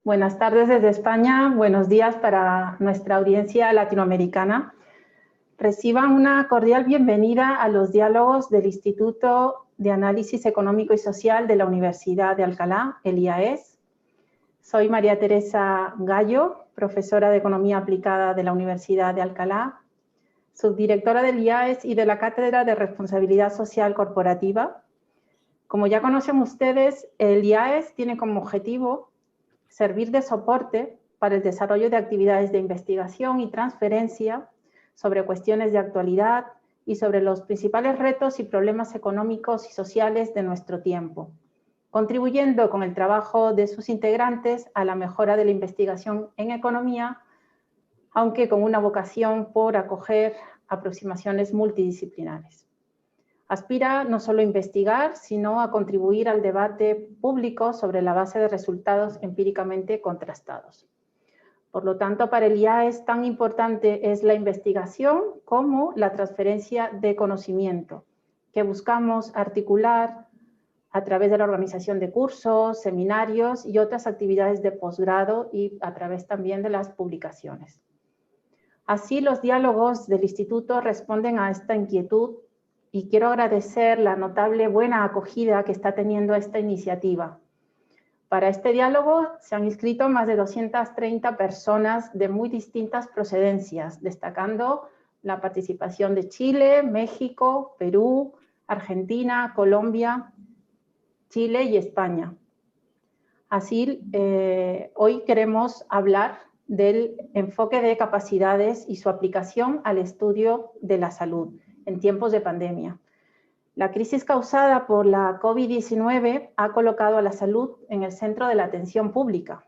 Buenas tardes desde España, buenos días para nuestra audiencia latinoamericana. Reciban una cordial bienvenida a los diálogos del Instituto de Análisis Económico y Social de la Universidad de Alcalá, el IAES. Soy María Teresa Gallo, profesora de Economía Aplicada de la Universidad de Alcalá, subdirectora del IAES y de la Cátedra de Responsabilidad Social Corporativa. Como ya conocen ustedes, el IAES tiene como objetivo servir de soporte para el desarrollo de actividades de investigación y transferencia sobre cuestiones de actualidad y sobre los principales retos y problemas económicos y sociales de nuestro tiempo, contribuyendo con el trabajo de sus integrantes a la mejora de la investigación en economía, aunque con una vocación por acoger aproximaciones multidisciplinares. Aspira no solo a investigar, sino a contribuir al debate público sobre la base de resultados empíricamente contrastados. Por lo tanto, para el IAES tan importante es la investigación como la transferencia de conocimiento, que buscamos articular a través de la organización de cursos, seminarios y otras actividades de posgrado y a través también de las publicaciones. Así, los diálogos del Instituto responden a esta inquietud y quiero agradecer la notable buena acogida que está teniendo esta iniciativa. Para este diálogo se han inscrito más de 230 personas de muy distintas procedencias, destacando la participación de Chile, México, Perú, Argentina, Colombia, Chile y España. Así, hoy queremos hablar del enfoque de capacidades y su aplicación al estudio de la salud en tiempos de pandemia. La crisis causada por la COVID-19 ha colocado a la salud en el centro de la atención pública.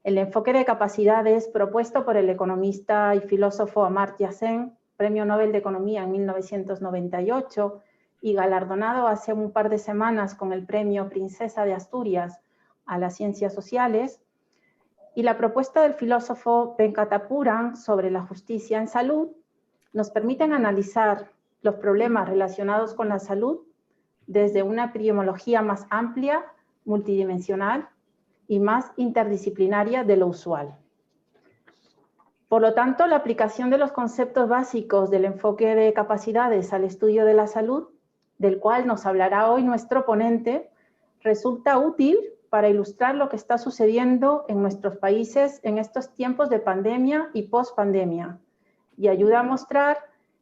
El enfoque de capacidades propuesto por el economista y filósofo Amartya Sen, Premio Nobel de Economía en 1998 y galardonado hace un par de semanas con el Premio Princesa de Asturias a las Ciencias Sociales, y la propuesta del filósofo Venkatapuran sobre la justicia en salud, nos permiten analizar los problemas relacionados con la salud desde una epidemiología más amplia, multidimensional y más interdisciplinaria de lo usual. Por lo tanto, la aplicación de los conceptos básicos del enfoque de capacidades al estudio de la salud, del cual nos hablará hoy nuestro ponente, resulta útil para ilustrar lo que está sucediendo en nuestros países en estos tiempos de pandemia y pospandemia, y ayuda a mostrar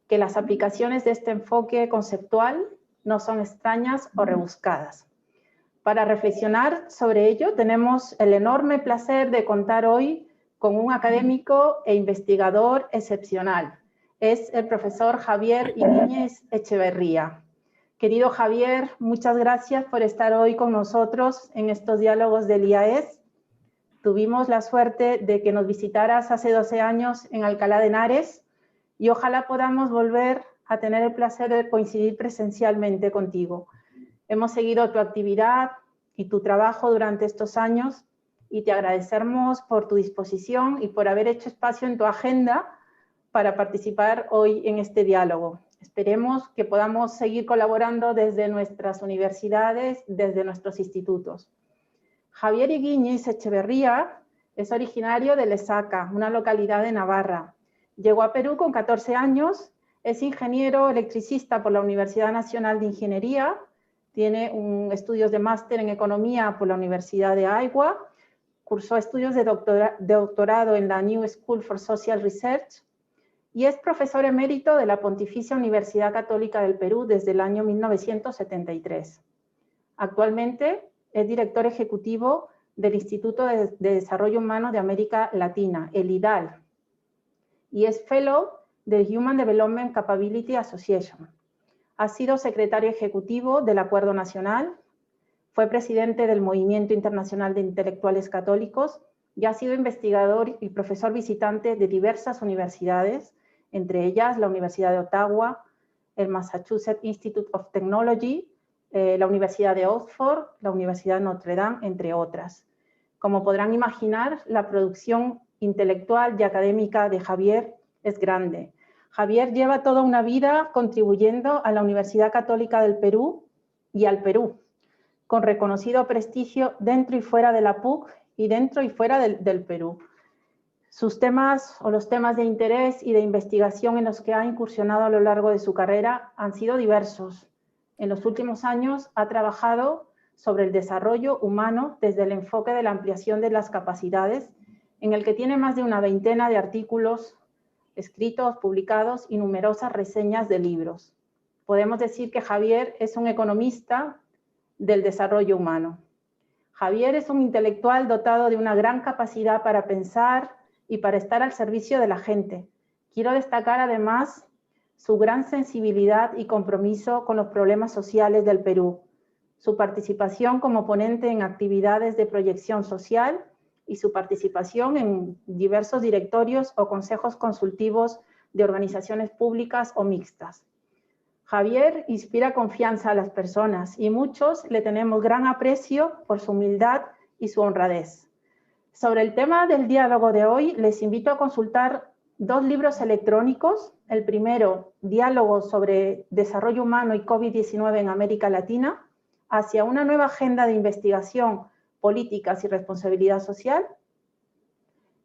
que las aplicaciones de este enfoque conceptual no son extrañas o rebuscadas. Para reflexionar sobre ello, tenemos el enorme placer de contar hoy con un académico e investigador excepcional. Es el profesor Javier Ibáñez Echeverría. Querido Javier, muchas gracias por estar hoy con nosotros en estos diálogos del IAES. Tuvimos la suerte de que nos visitaras hace 12 años en Alcalá de Henares, y ojalá podamos volver a tener el placer de coincidir presencialmente contigo. Hemos seguido tu actividad y tu trabajo durante estos años y te agradecemos por tu disposición y por haber hecho espacio en tu agenda para participar hoy en este diálogo. Esperemos que podamos seguir colaborando desde nuestras universidades, desde nuestros institutos. Javier Ibáñez Echeverría es originario de Lesaca, una localidad de Navarra. Llegó a Perú con 14 años, es ingeniero electricista por la Universidad Nacional de Ingeniería, tiene estudios de máster en economía por la Universidad de Iowa, cursó estudios de doctorado en la New School for Social Research y es profesor emérito de la Pontificia Universidad Católica del Perú desde el año 1973. Actualmente es director ejecutivo del Instituto de Desarrollo Humano de América Latina, el IDAL, y es Fellow de Human Development Capability Association. Ha sido secretario ejecutivo del Acuerdo Nacional, fue presidente del Movimiento Internacional de Intelectuales Católicos y ha sido investigador y profesor visitante de diversas universidades, entre ellas la Universidad de Ottawa, el Massachusetts Institute of Technology, la Universidad de Oxford, la Universidad de Notre Dame, entre otras. Como podrán imaginar, la producción intelectual y académica de Javier es grande. Javier lleva toda una vida contribuyendo a la Universidad Católica del Perú y al Perú, con reconocido prestigio dentro y fuera de la PUC y dentro y fuera del Perú. Sus temas o los temas de interés y de investigación en los que ha incursionado a lo largo de su carrera han sido diversos. En los últimos años ha trabajado sobre el desarrollo humano desde el enfoque de la ampliación de las capacidades, en el que tiene más de una veintena de artículos escritos, publicados y numerosas reseñas de libros. Podemos decir que Javier es un economista del desarrollo humano. Javier es un intelectual dotado de una gran capacidad para pensar y para estar al servicio de la gente. Quiero destacar además su gran sensibilidad y compromiso con los problemas sociales del Perú, su participación como ponente en actividades de proyección social y su participación en diversos directorios o consejos consultivos de organizaciones públicas o mixtas. Javier inspira confianza a las personas y muchos le tenemos gran aprecio por su humildad y su honradez. Sobre el tema del diálogo de hoy, les invito a consultar 2 libros electrónicos. El primero, Diálogos sobre Desarrollo Humano y COVID-19 en América Latina, hacia una nueva agenda de investigación, políticas y responsabilidad social.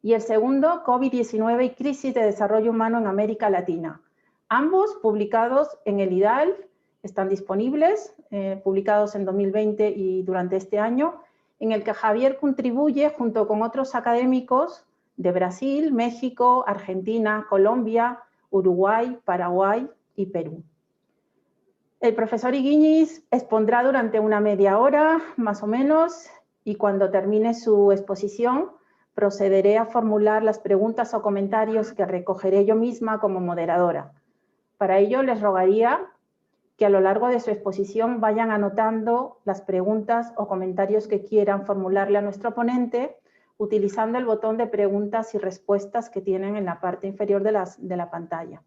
Y el segundo, COVID-19 y crisis de desarrollo humano en América Latina. Ambos publicados en el IDALF, están disponibles, publicados en 2020 y durante este año, en el que Javier contribuye junto con otros académicos de Brasil, México, Argentina, Colombia, Uruguay, Paraguay y Perú. El profesor Higuíñez expondrá durante una media hora, más o menos, y cuando termine su exposición, procederé a formular las preguntas o comentarios que recogeré yo misma como moderadora. Para ello, les rogaría que a lo largo de su exposición vayan anotando las preguntas o comentarios que quieran formularle a nuestro ponente, utilizando el botón de preguntas y respuestas que tienen en la parte inferior de la pantalla.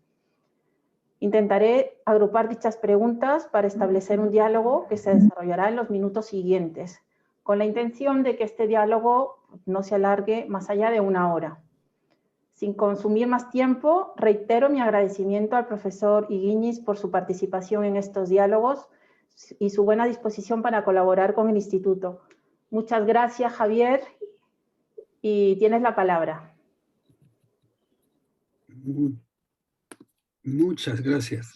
Intentaré agrupar dichas preguntas para establecer un diálogo que se desarrollará en los minutos siguientes, con la intención de que este diálogo no se alargue más allá de 1 hora. Sin consumir más tiempo, reitero mi agradecimiento al profesor Higuíñez por su participación en estos diálogos y su buena disposición para colaborar con el Instituto. Muchas gracias, Javier, y tienes la palabra. Muchas gracias.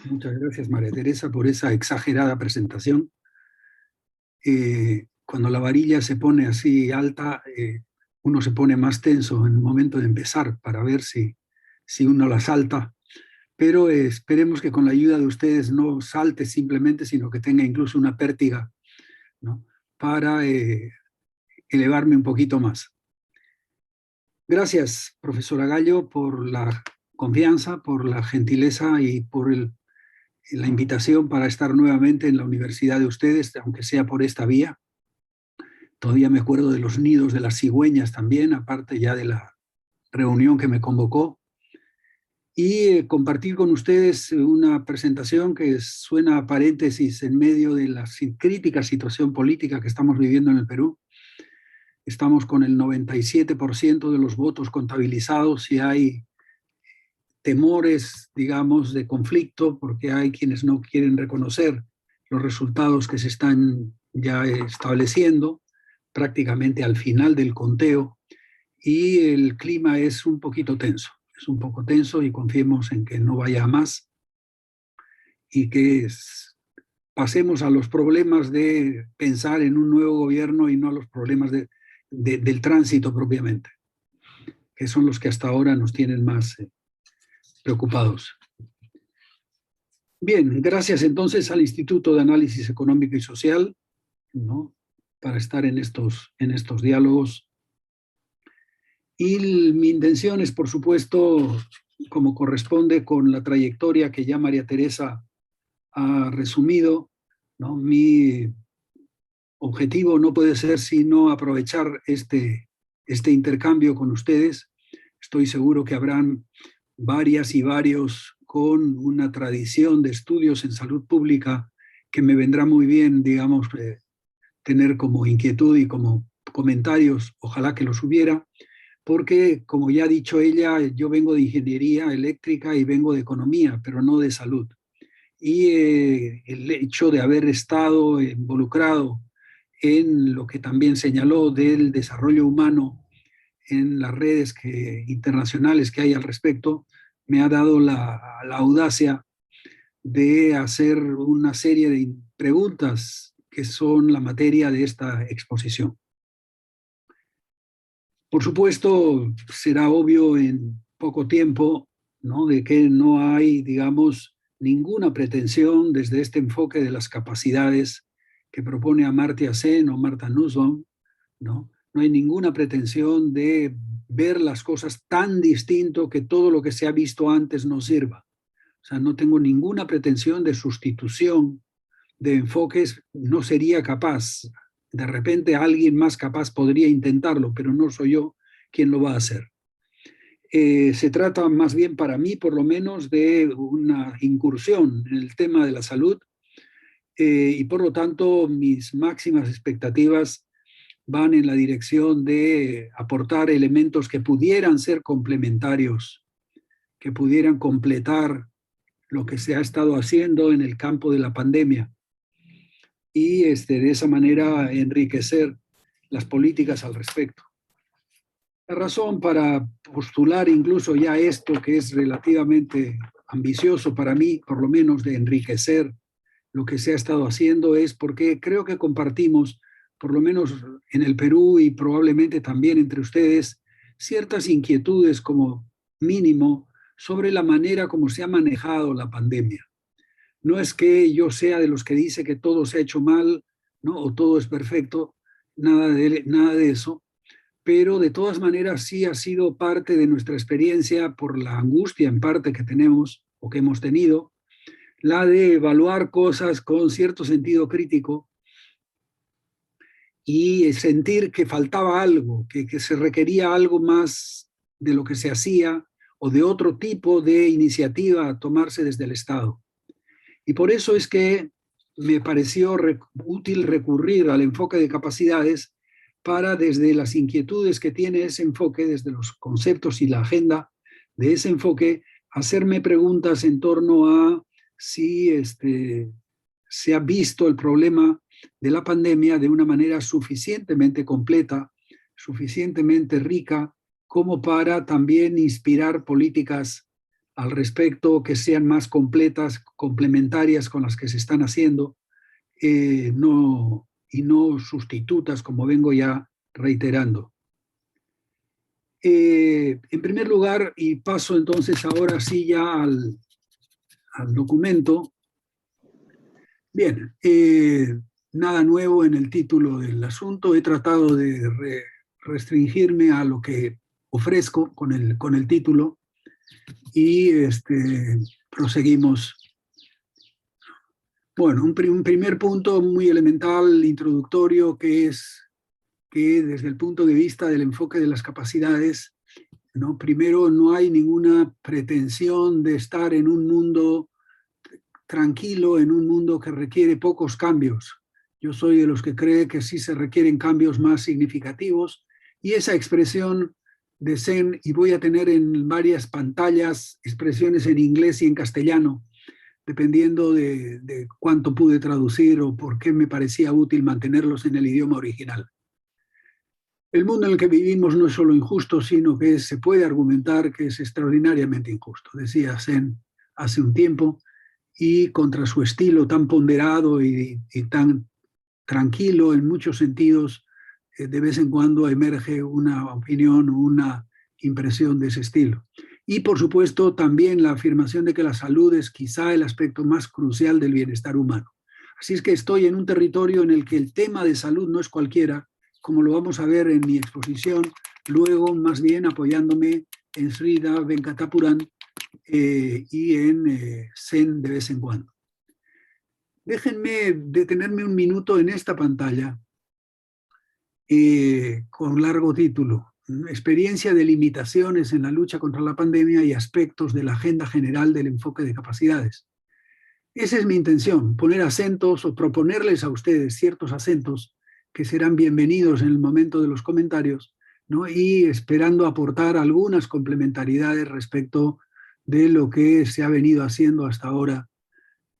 Muchas gracias, María Teresa, por esa exagerada presentación. Cuando la varilla se pone así alta, uno se pone más tenso en el momento de empezar para ver si uno la salta, pero esperemos que con la ayuda de ustedes no salte simplemente, sino que tenga incluso una pértiga, ¿no?, para elevarme un poquito más. Gracias, profesora Gallo, por la confianza, por la gentileza y por la invitación para estar nuevamente en la universidad de ustedes, aunque sea por esta vía. Todavía me acuerdo de los nidos de las cigüeñas también, aparte ya de la reunión que me convocó. Y compartir con ustedes una presentación que suena a paréntesis en medio de la crítica situación política que estamos viviendo en el Perú. Estamos con el 97% de los votos contabilizados y hay temores, digamos, de conflicto, porque hay quienes no quieren reconocer los resultados que se están ya estableciendo prácticamente al final del conteo, y el clima es un poquito tenso, es un poco tenso, y confiemos en que no vaya a más y que pasemos a los problemas de pensar en un nuevo gobierno y no a los problemas del tránsito propiamente, que son los que hasta ahora nos tienen más preocupados. Bien, gracias entonces al Instituto de Análisis Económico y Social, ¿no?, para estar en estos diálogos. Y mi intención es, por supuesto, como corresponde con la trayectoria que ya María Teresa ha resumido, ¿no?, mi objetivo no puede ser sino aprovechar este intercambio con ustedes. Estoy seguro que habrán varias y varios con una tradición de estudios en salud pública que me vendrá muy bien, digamos, tener como inquietud y como comentarios, ojalá que los hubiera, porque, como ya ha dicho ella, yo vengo de ingeniería eléctrica y vengo de economía, pero no de salud. Y el hecho de haber estado involucrado en lo que también señaló del desarrollo humano en las redes internacionales que hay al respecto, me ha dado la audacia de hacer una serie de preguntas que son la materia de esta exposición. Por supuesto, será obvio en poco tiempo, ¿no?, de que no hay, digamos, ninguna pretensión desde este enfoque de las capacidades que propone Amartya Sen o Martha Nussbaum, ¿no? No hay ninguna pretensión de ver las cosas tan distinto que todo lo que se ha visto antes no sirva. O sea, no tengo ninguna pretensión de sustitución de enfoques, no sería capaz. De repente alguien más capaz podría intentarlo, pero no soy yo quien lo va a hacer. Se trata más bien para mí, por lo menos, de una incursión en el tema de la salud y por lo tanto mis máximas expectativas van en la dirección de aportar elementos que pudieran ser complementarios, que pudieran completar lo que se ha estado haciendo en el campo de la pandemia y de esa manera enriquecer las políticas al respecto. La razón para postular incluso ya esto, que es relativamente ambicioso para mí, por lo menos de enriquecer lo que se ha estado haciendo, es porque creo que compartimos, por lo menos en el Perú y probablemente también entre ustedes, ciertas inquietudes como mínimo sobre la manera como se ha manejado la pandemia. No es que yo sea de los que dice que todo se ha hecho mal, ¿no?, o todo es perfecto, nada de eso, pero de todas maneras sí ha sido parte de nuestra experiencia por la angustia en parte que tenemos o que hemos tenido, la de evaluar cosas con cierto sentido crítico y sentir que faltaba algo, que se requería algo más de lo que se hacía o de otro tipo de iniciativa a tomarse desde el Estado. Y por eso es que me pareció útil recurrir al enfoque de capacidades para, desde las inquietudes que tiene ese enfoque, desde los conceptos y la agenda de ese enfoque, hacerme preguntas en torno a si se ha visto el problema de la pandemia de una manera suficientemente completa, suficientemente rica, como para también inspirar políticas al respecto que sean más completas, complementarias con las que se están haciendo, y no sustitutas, como vengo ya reiterando. En primer lugar, y paso entonces ahora sí ya al documento. Bien, nada nuevo en el título del asunto. He tratado de restringirme a lo que ofrezco con el título y proseguimos. Bueno, un primer punto muy elemental, introductorio, que es que desde el punto de vista del enfoque de las capacidades, ¿no?, primero, no hay ninguna pretensión de estar en un mundo tranquilo, en un mundo que requiere pocos cambios. Yo soy de los que cree que sí se requieren cambios más significativos, y esa expresión de Sen, y voy a tener en varias pantallas expresiones en inglés y en castellano, dependiendo de cuánto pude traducir o por qué me parecía útil mantenerlos en el idioma original. El mundo en el que vivimos no es solo injusto, sino que se puede argumentar que es extraordinariamente injusto, decía Sen hace un tiempo, y contra su estilo tan ponderado y tan tranquilo en muchos sentidos, de vez en cuando emerge una opinión o una impresión de ese estilo. Y por supuesto también la afirmación de que la salud es quizá el aspecto más crucial del bienestar humano. Así es que estoy en un territorio en el que el tema de salud no es cualquiera, como lo vamos a ver en mi exposición, luego más bien apoyándome en Sridhar Venkatapuram y en Sen de vez en cuando. Déjenme detenerme un minuto en esta pantalla con largo título: Experiencia de limitaciones en la lucha contra la pandemia y aspectos de la agenda general del enfoque de capacidades. Esa es mi intención, poner acentos o proponerles a ustedes ciertos acentos que serán bienvenidos en el momento de los comentarios, ¿no?, y esperando aportar algunas complementariedades respecto de lo que se ha venido haciendo hasta ahora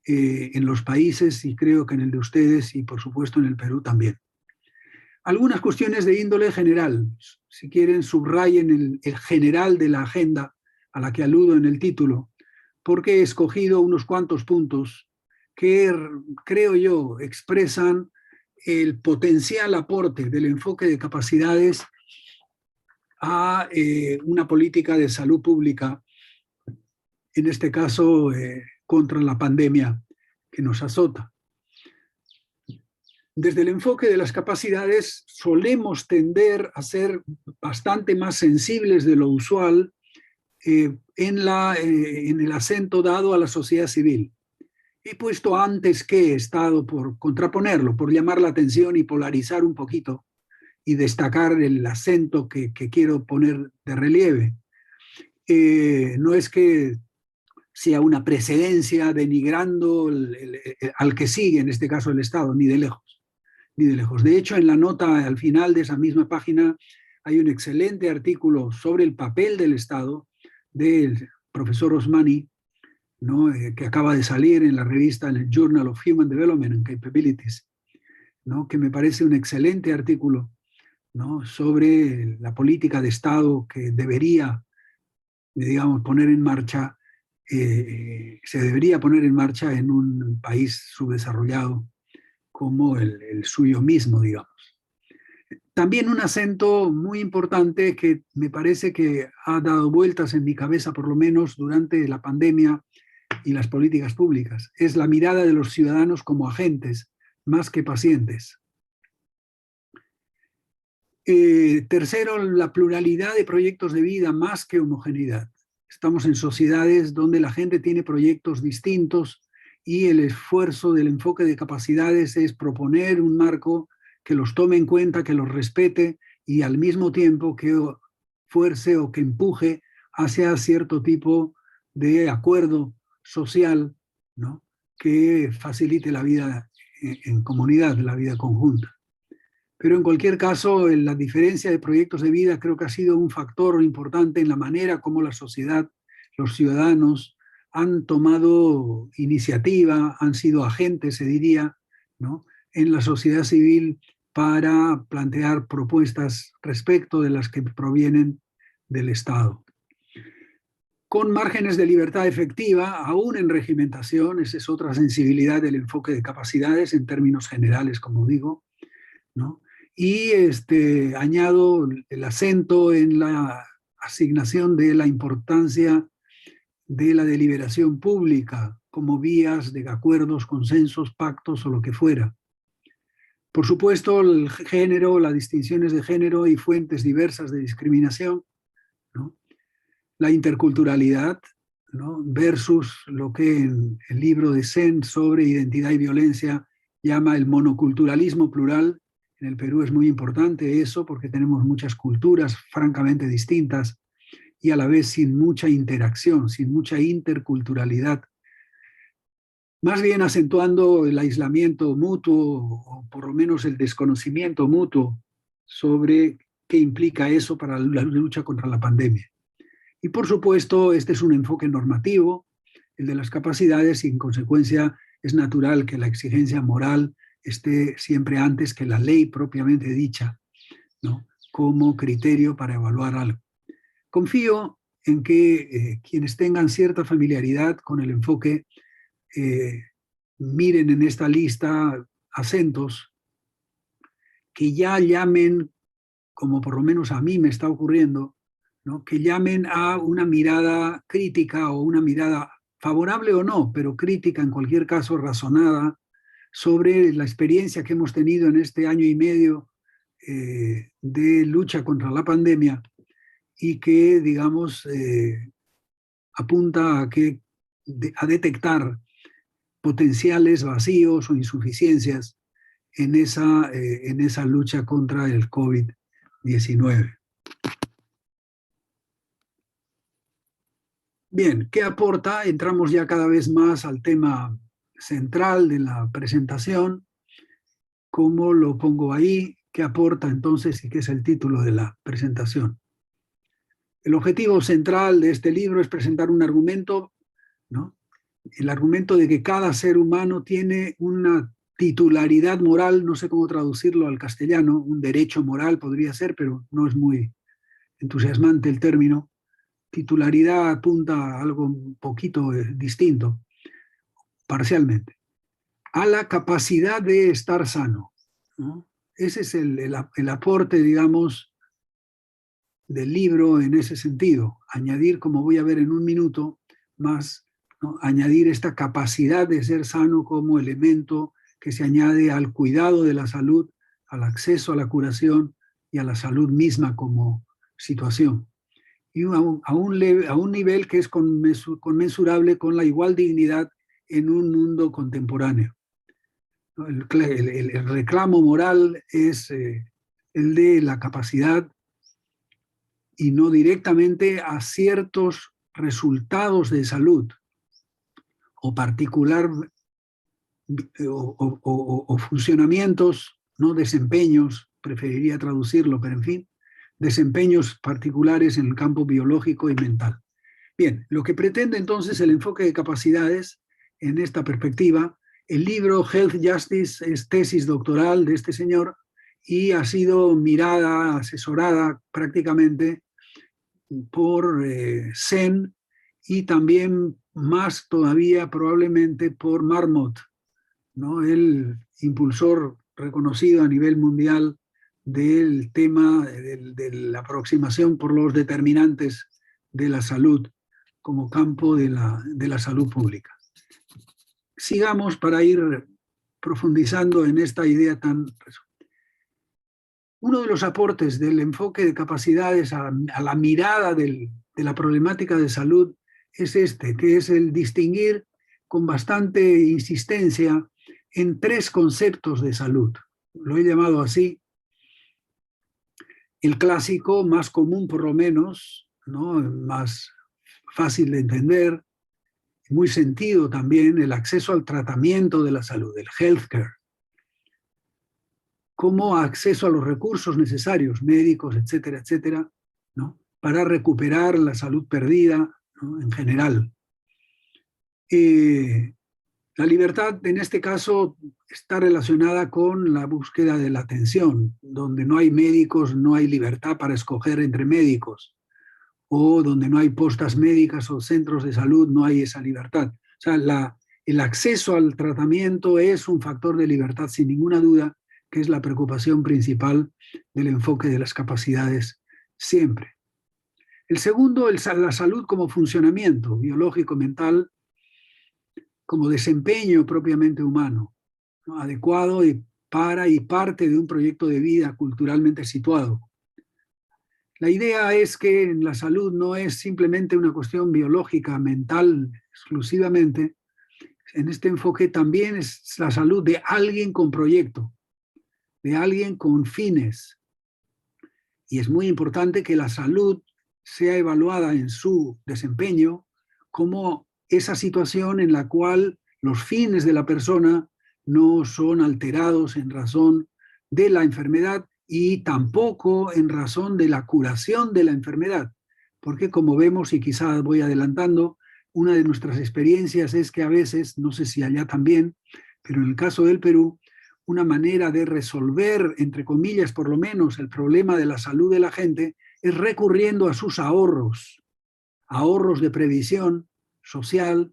en los países, y creo que en el de ustedes y por supuesto en el Perú también. Algunas cuestiones de índole general. Si quieren, subrayen el general de la agenda a la que aludo en el título, porque he escogido unos cuantos puntos que, creo yo, expresan el potencial aporte del enfoque de capacidades a una política de salud pública, en este caso contra la pandemia que nos azota. Desde el enfoque de las capacidades solemos tender a ser bastante más sensibles de lo usual en el acento dado a la sociedad civil. He puesto antes que Estado por contraponerlo, por llamar la atención y polarizar un poquito y destacar el acento que quiero poner de relieve. No es que sea una precedencia denigrando al que sigue, en este caso el Estado, ni de lejos, ni de lejos. De hecho, en la nota al final de esa misma página hay un excelente artículo sobre el papel del Estado del profesor Osmani, ¿no? Que acaba de salir en la revista, en el Journal of Human Development and Capabilities, ¿no? Que me parece un excelente artículo, ¿no? Sobre la política de Estado que debería, digamos, poner en marcha, se debería poner en marcha en un país subdesarrollado como el suyo mismo, digamos. También un acento muy importante que me parece que ha dado vueltas en mi cabeza, por lo menos durante la pandemia y las políticas públicas, es la mirada de los ciudadanos como agentes, más que pacientes. Tercero, la pluralidad de proyectos de vida más que homogeneidad. Estamos en sociedades donde la gente tiene proyectos distintos y el esfuerzo del enfoque de capacidades es proponer un marco que los tome en cuenta, que los respete y al mismo tiempo que fuerce o que empuje hacia cierto tipo de acuerdo social, ¿no? Que facilite la vida en comunidad, la vida conjunta. Pero en cualquier caso, la diferencia de proyectos de vida creo que ha sido un factor importante en la manera como la sociedad, los ciudadanos han tomado iniciativa, han sido agentes, se diría, ¿no? En la sociedad civil para plantear propuestas respecto de las que provienen del Estado. Con márgenes de libertad efectiva, aún en regimentación, esa es otra sensibilidad del enfoque de capacidades en términos generales, como digo, ¿no? Y añado el acento en la asignación de la importancia de la deliberación pública como vías de acuerdos, consensos, pactos o lo que fuera. Por supuesto, el género, las distinciones de género y fuentes diversas de discriminación, ¿no? La interculturalidad, ¿no? Versus lo que en el libro de Sen sobre identidad y violencia llama el monoculturalismo plural. En el Perú es muy importante eso porque tenemos muchas culturas francamente distintas y a la vez sin mucha interacción, sin mucha interculturalidad. Más bien acentuando el aislamiento mutuo o por lo menos el desconocimiento mutuo sobre qué implica eso para la lucha contra la pandemia. Y por supuesto, este es un enfoque normativo, el de las capacidades, y en consecuencia es natural que la exigencia moral esté siempre antes que la ley propiamente dicha, ¿no? Como criterio para evaluar algo. Confío en que quienes tengan cierta familiaridad con el enfoque miren en esta lista acentos que ya llamen, como por lo menos a mí me está ocurriendo, ¿no? Que llamen a una mirada crítica o una mirada favorable o no, pero crítica en cualquier caso, razonada, sobre la experiencia que hemos tenido en este año y medio de lucha contra la pandemia y que, digamos, apunta a detectar potenciales vacíos o insuficiencias en esa lucha contra el COVID-19. Bien, ¿qué aporta? Entramos ya cada vez más al tema central de la presentación. ¿Cómo lo pongo ahí? ¿Qué aporta entonces y qué es el título de la presentación? El objetivo central de este libro es presentar un argumento, ¿no? El argumento de que cada ser humano tiene una titularidad moral, no sé cómo traducirlo al castellano, un derecho moral podría ser, pero no es muy entusiasmante el término. Titularidad apunta a algo un poquito distinto, parcialmente, a la capacidad de estar sano, ¿no? Ese es el aporte, digamos, del libro en ese sentido. Añadir, como voy a ver en un minuto más, ¿no? Añadir esta capacidad de ser sano como elemento que se añade al cuidado de la salud, al acceso a la curación y a la salud misma como situación. Y a un nivel que es conmensurable con la igual dignidad en un mundo contemporáneo. El reclamo moral es el de la capacidad y no directamente a ciertos resultados de salud o particular o funcionamientos, no desempeños, preferiría traducirlo, pero en fin, desempeños particulares en el campo biológico y mental. Bien, lo que pretende entonces el enfoque de capacidades en esta perspectiva, el libro Health Justice es tesis doctoral de este señor y ha sido mirada, asesorada prácticamente por Sen y también más todavía probablemente por Marmot, ¿no? El impulsor reconocido a nivel mundial del tema de la aproximación por los determinantes de la salud como campo de la salud pública. Sigamos para ir profundizando en esta idea tan... Uno de los aportes del enfoque de capacidades a la mirada de la problemática de salud es este, que es el distinguir con bastante insistencia en tres conceptos de salud. Lo he llamado así. El clásico, más común por lo menos, ¿no? Más fácil de entender, muy sentido también, el acceso al tratamiento de la salud, el healthcare, como acceso a los recursos necesarios, médicos, etcétera, etcétera, ¿no? Para recuperar la salud perdida, ¿no? En general. La libertad, en este caso, está relacionada con la búsqueda de la atención. Donde no hay médicos, no hay libertad para escoger entre médicos. O donde no hay postas médicas o centros de salud, no hay esa libertad. O sea, el acceso al tratamiento es un factor de libertad, sin ninguna duda, que es la preocupación principal del enfoque de las capacidades siempre. El segundo, la salud como funcionamiento biológico, mental, como desempeño propiamente humano, ¿no? Adecuado y parte de un proyecto de vida culturalmente situado. La idea es que la salud no es simplemente una cuestión biológica, mental exclusivamente. En este enfoque también es la salud de alguien con proyecto, de alguien con fines. Y es muy importante que la salud sea evaluada en su desempeño como esa situación en la cual los fines de la persona no son alterados en razón de la enfermedad y tampoco en razón de la curación de la enfermedad. Porque como vemos, y quizás voy adelantando, una de nuestras experiencias es que a veces, no sé si allá también, pero en el caso del Perú, una manera de resolver, entre comillas por lo menos, el problema de la salud de la gente es recurriendo a sus ahorros, ahorros de previsión social,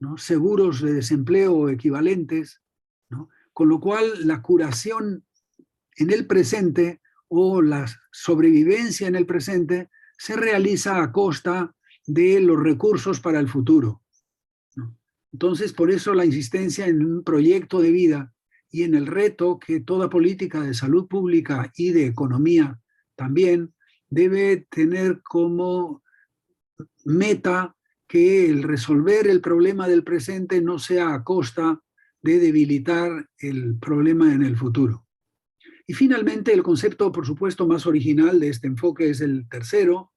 ¿no? Seguros de desempleo o equivalentes, ¿no? Con lo cual la curación en el presente o la sobrevivencia en el presente se realiza a costa de los recursos para el futuro, ¿no? Entonces, por eso la insistencia en un proyecto de vida y en el reto que toda política de salud pública y de economía también debe tener como meta que el resolver el problema del presente no sea a costa de debilitar el problema en el futuro. Y finalmente el concepto, por supuesto, más original de este enfoque es el tercero,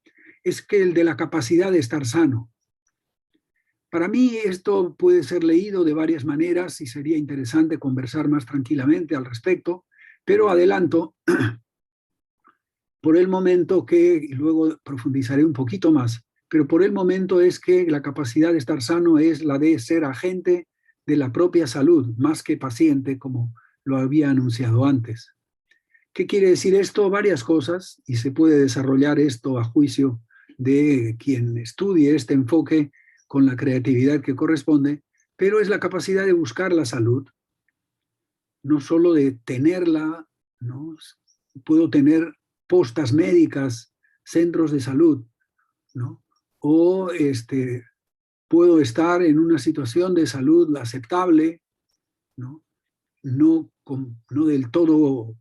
es que el de la capacidad de estar sano. Para mí esto puede ser leído de varias maneras y sería interesante conversar más tranquilamente al respecto, pero adelanto por el momento que, y luego profundizaré un poquito más, pero por el momento es que la capacidad de estar sano es la de ser agente de la propia salud, más que paciente, como lo había anunciado antes. ¿Qué quiere decir esto? Varias cosas, y se puede desarrollar esto a juicio de quien estudie este enfoque con la creatividad que corresponde, pero es la capacidad de buscar la salud, no solo de tenerla, ¿no? Puedo tener postas médicas, centros de salud, ¿no? O puedo estar en una situación de salud aceptable, ¿no? No del todo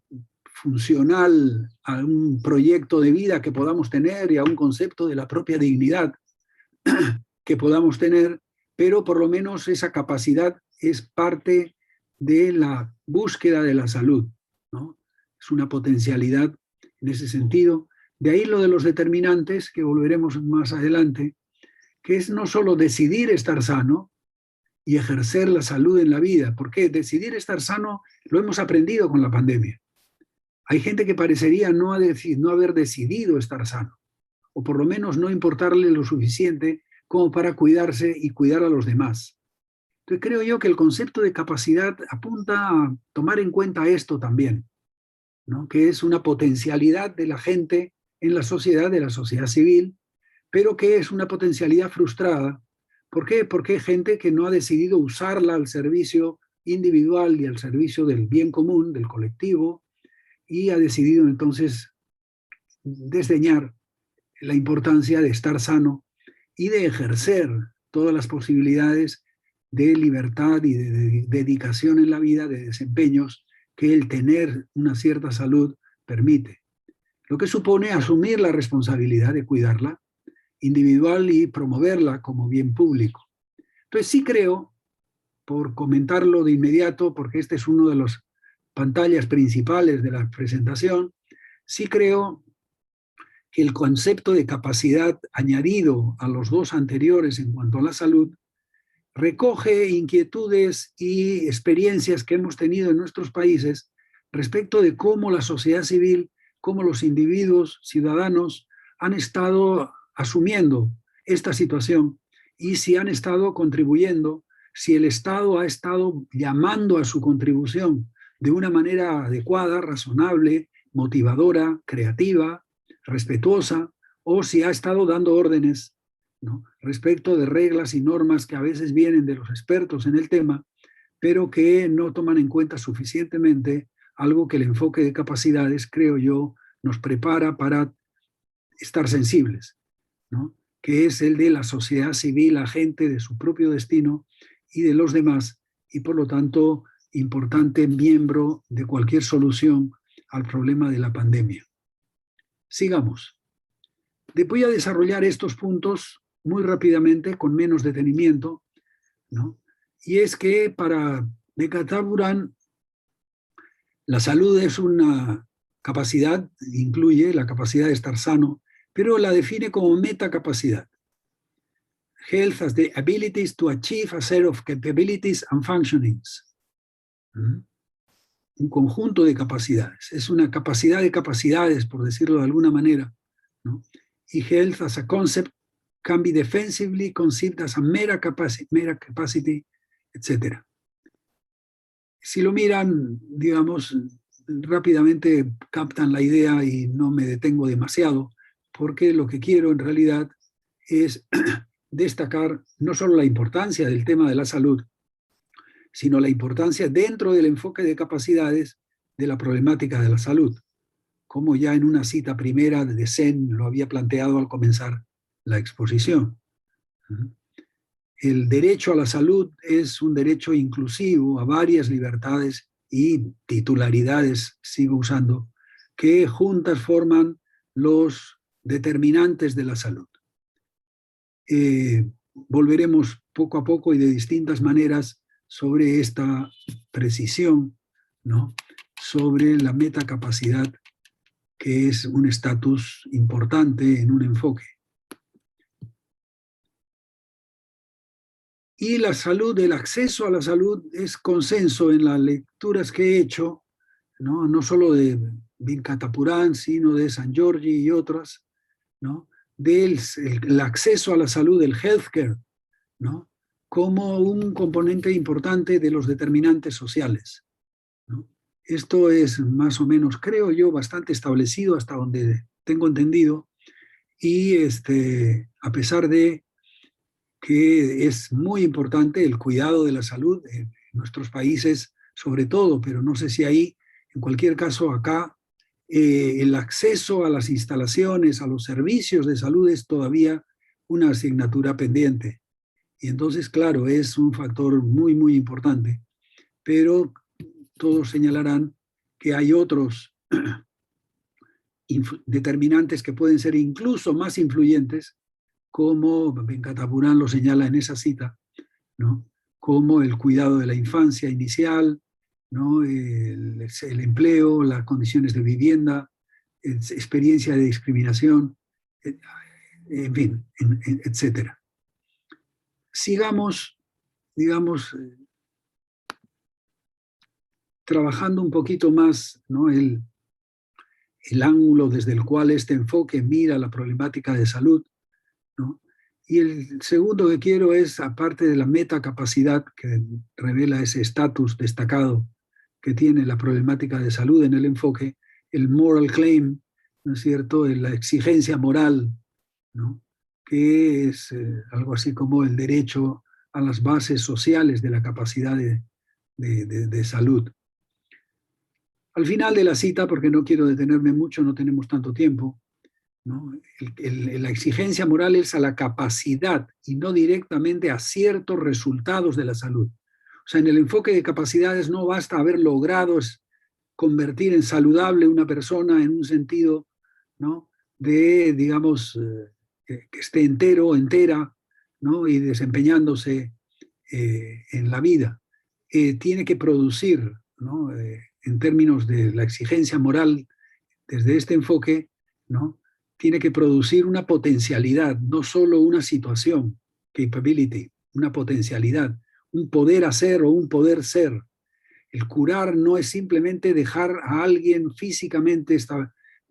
funcional a un proyecto de vida que podamos tener y a un concepto de la propia dignidad que podamos tener, pero por lo menos esa capacidad es parte de la búsqueda de la salud, ¿no? Es una potencialidad en ese sentido. De ahí lo de los determinantes, que volveremos más adelante, que es no solo decidir estar sano y ejercer la salud en la vida, porque decidir estar sano lo hemos aprendido con la pandemia. Hay gente que parecería no haber decidido estar sano, o por lo menos no importarle lo suficiente como para cuidarse y cuidar a los demás. Entonces creo yo que el concepto de capacidad apunta a tomar en cuenta esto también, ¿no? Que es una potencialidad de la gente en la sociedad, de la sociedad civil, pero que es una potencialidad frustrada. ¿Por qué? Porque hay gente que no ha decidido usarla al servicio individual y al servicio del bien común, del colectivo, y ha decidido entonces desdeñar la importancia de estar sano y de ejercer todas las posibilidades de libertad y de dedicación en la vida, de desempeños que el tener una cierta salud permite. Lo que supone asumir la responsabilidad de cuidarla individual y promoverla como bien público. Entonces sí creo, por comentarlo de inmediato, porque este es uno de las pantallas principales de la presentación, sí creo que el concepto de capacidad añadido a los dos anteriores en cuanto a la salud recoge inquietudes y experiencias que hemos tenido en nuestros países respecto de cómo la sociedad civil, cómo los individuos, ciudadanos, han estado asumiendo esta situación y si han estado contribuyendo, si el Estado ha estado llamando a su contribución de una manera adecuada, razonable, motivadora, creativa, respetuosa, o si ha estado dando órdenes, ¿no?, respecto de reglas y normas que a veces vienen de los expertos en el tema, pero que no toman en cuenta suficientemente algo que el enfoque de capacidades, creo yo, nos prepara para estar sensibles, ¿no?, que es el de la sociedad civil, agente de su propio destino y de los demás, y por lo tanto importante miembro de cualquier solución al problema de la pandemia. Sigamos. Voy a desarrollar estos puntos muy rápidamente, con menos detenimiento, ¿no? Y es que para Dekataburan la salud es una capacidad, incluye la capacidad de estar sano, pero la define como metacapacidad. Health as the abilities to achieve a set of capabilities and functionings. Un conjunto de capacidades. Es una capacidad de capacidades, por decirlo de alguna manera, ¿no? Y health as a concept can be defensively conceived as a mera capacity, etc. Si lo miran, digamos, rápidamente captan la idea y no me detengo demasiado, porque lo que quiero en realidad es destacar no solo la importancia del tema de la salud, sino la importancia dentro del enfoque de capacidades de la problemática de la salud, como ya en una cita primera de Sen lo había planteado al comenzar la exposición. El derecho a la salud es un derecho inclusivo a varias libertades y titularidades, sigo usando, que juntas forman los determinantes de la salud. Volveremos poco a poco y de distintas maneras sobre esta precisión, ¿no?, sobre la metacapacidad, que es un estatus importante en un enfoque. Y la salud, el acceso a la salud es consenso en las lecturas que he hecho, no solo de Venkatapuran, sino de San Giorgi y otras, ¿no?, del el acceso a la salud, del healthcare, ¿no?, como un componente importante de los determinantes sociales, ¿no? Esto es más o menos, creo yo, bastante establecido hasta donde tengo entendido, y a pesar de que es muy importante el cuidado de la salud en nuestros países, sobre todo, pero no sé si ahí, en cualquier caso acá, el acceso a las instalaciones, a los servicios de salud es todavía una asignatura pendiente. Y entonces, claro, es un factor muy, muy importante, pero todos señalarán que hay otros determinantes que pueden ser incluso más influyentes, como Venkatapuran lo señala en esa cita, ¿no? Como el cuidado de la infancia inicial, ¿no? El empleo, las condiciones de vivienda, experiencia de discriminación, en fin, etcétera. Sigamos, digamos, trabajando un poquito más, ¿no? el ángulo desde el cual este enfoque mira la problemática de salud, ¿no? Y el segundo que quiero es, aparte de la metacapacidad que revela ese estatus destacado que tiene la problemática de salud en el enfoque, el moral claim, ¿no es cierto?, la exigencia moral, ¿no?, que es algo así como el derecho a las bases sociales de la capacidad de salud. Al final de la cita, porque no quiero detenerme mucho, no tenemos tanto tiempo, ¿no? La exigencia moral es a la capacidad y no directamente a ciertos resultados de la salud. O sea, en el enfoque de capacidades no basta haber logrado convertir en saludable una persona en un sentido, ¿no?, de, digamos, que esté entero o entera, ¿no?, y desempeñándose en la vida. Tiene que producir, ¿no?, en términos de la exigencia moral, desde este enfoque, ¿no?, tiene que producir una potencialidad, no solo una situación, capability, una potencialidad, un poder hacer o un poder ser. El curar no es simplemente dejar a alguien físicamente,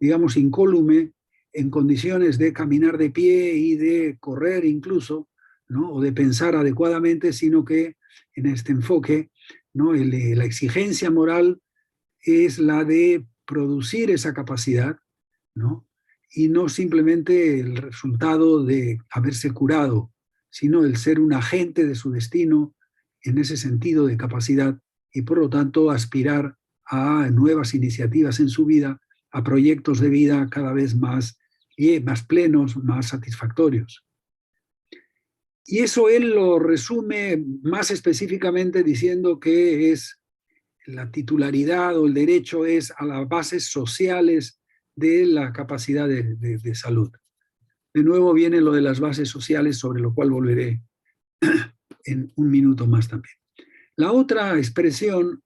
digamos, incólume, en condiciones de caminar de pie y de correr incluso, ¿no?, o de pensar adecuadamente, sino que en este enfoque, ¿no?, la exigencia moral es la de producir esa capacidad, ¿no?, y no simplemente el resultado de haberse curado, sino el ser un agente de su destino en ese sentido de capacidad y por lo tanto aspirar a nuevas iniciativas en su vida, a proyectos de vida cada vez más plenos, más satisfactorios. Y eso él lo resume más específicamente diciendo que es la titularidad o el derecho es a las bases sociales de la capacidad de salud. De nuevo viene lo de las bases sociales, sobre lo cual volveré en un minuto más también. La otra expresión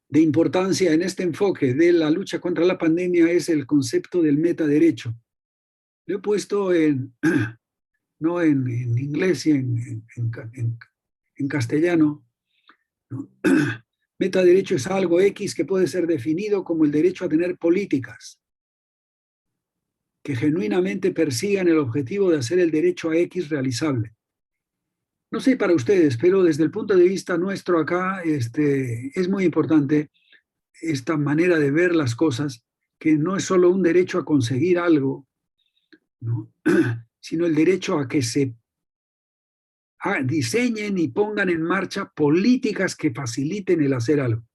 de importancia en este enfoque de la lucha contra la pandemia es el concepto del metaderecho. Lo he puesto no en inglés y en castellano, ¿no? Metaderecho es algo X que puede ser definido como el derecho a tener políticas que genuinamente persigan el objetivo de hacer el derecho a X realizable. No sé para ustedes, pero desde el punto de vista nuestro acá es muy importante esta manera de ver las cosas, que no es solo un derecho a conseguir algo, ¿no?, sino el derecho a que se diseñen y pongan en marcha políticas que faciliten el hacer algo.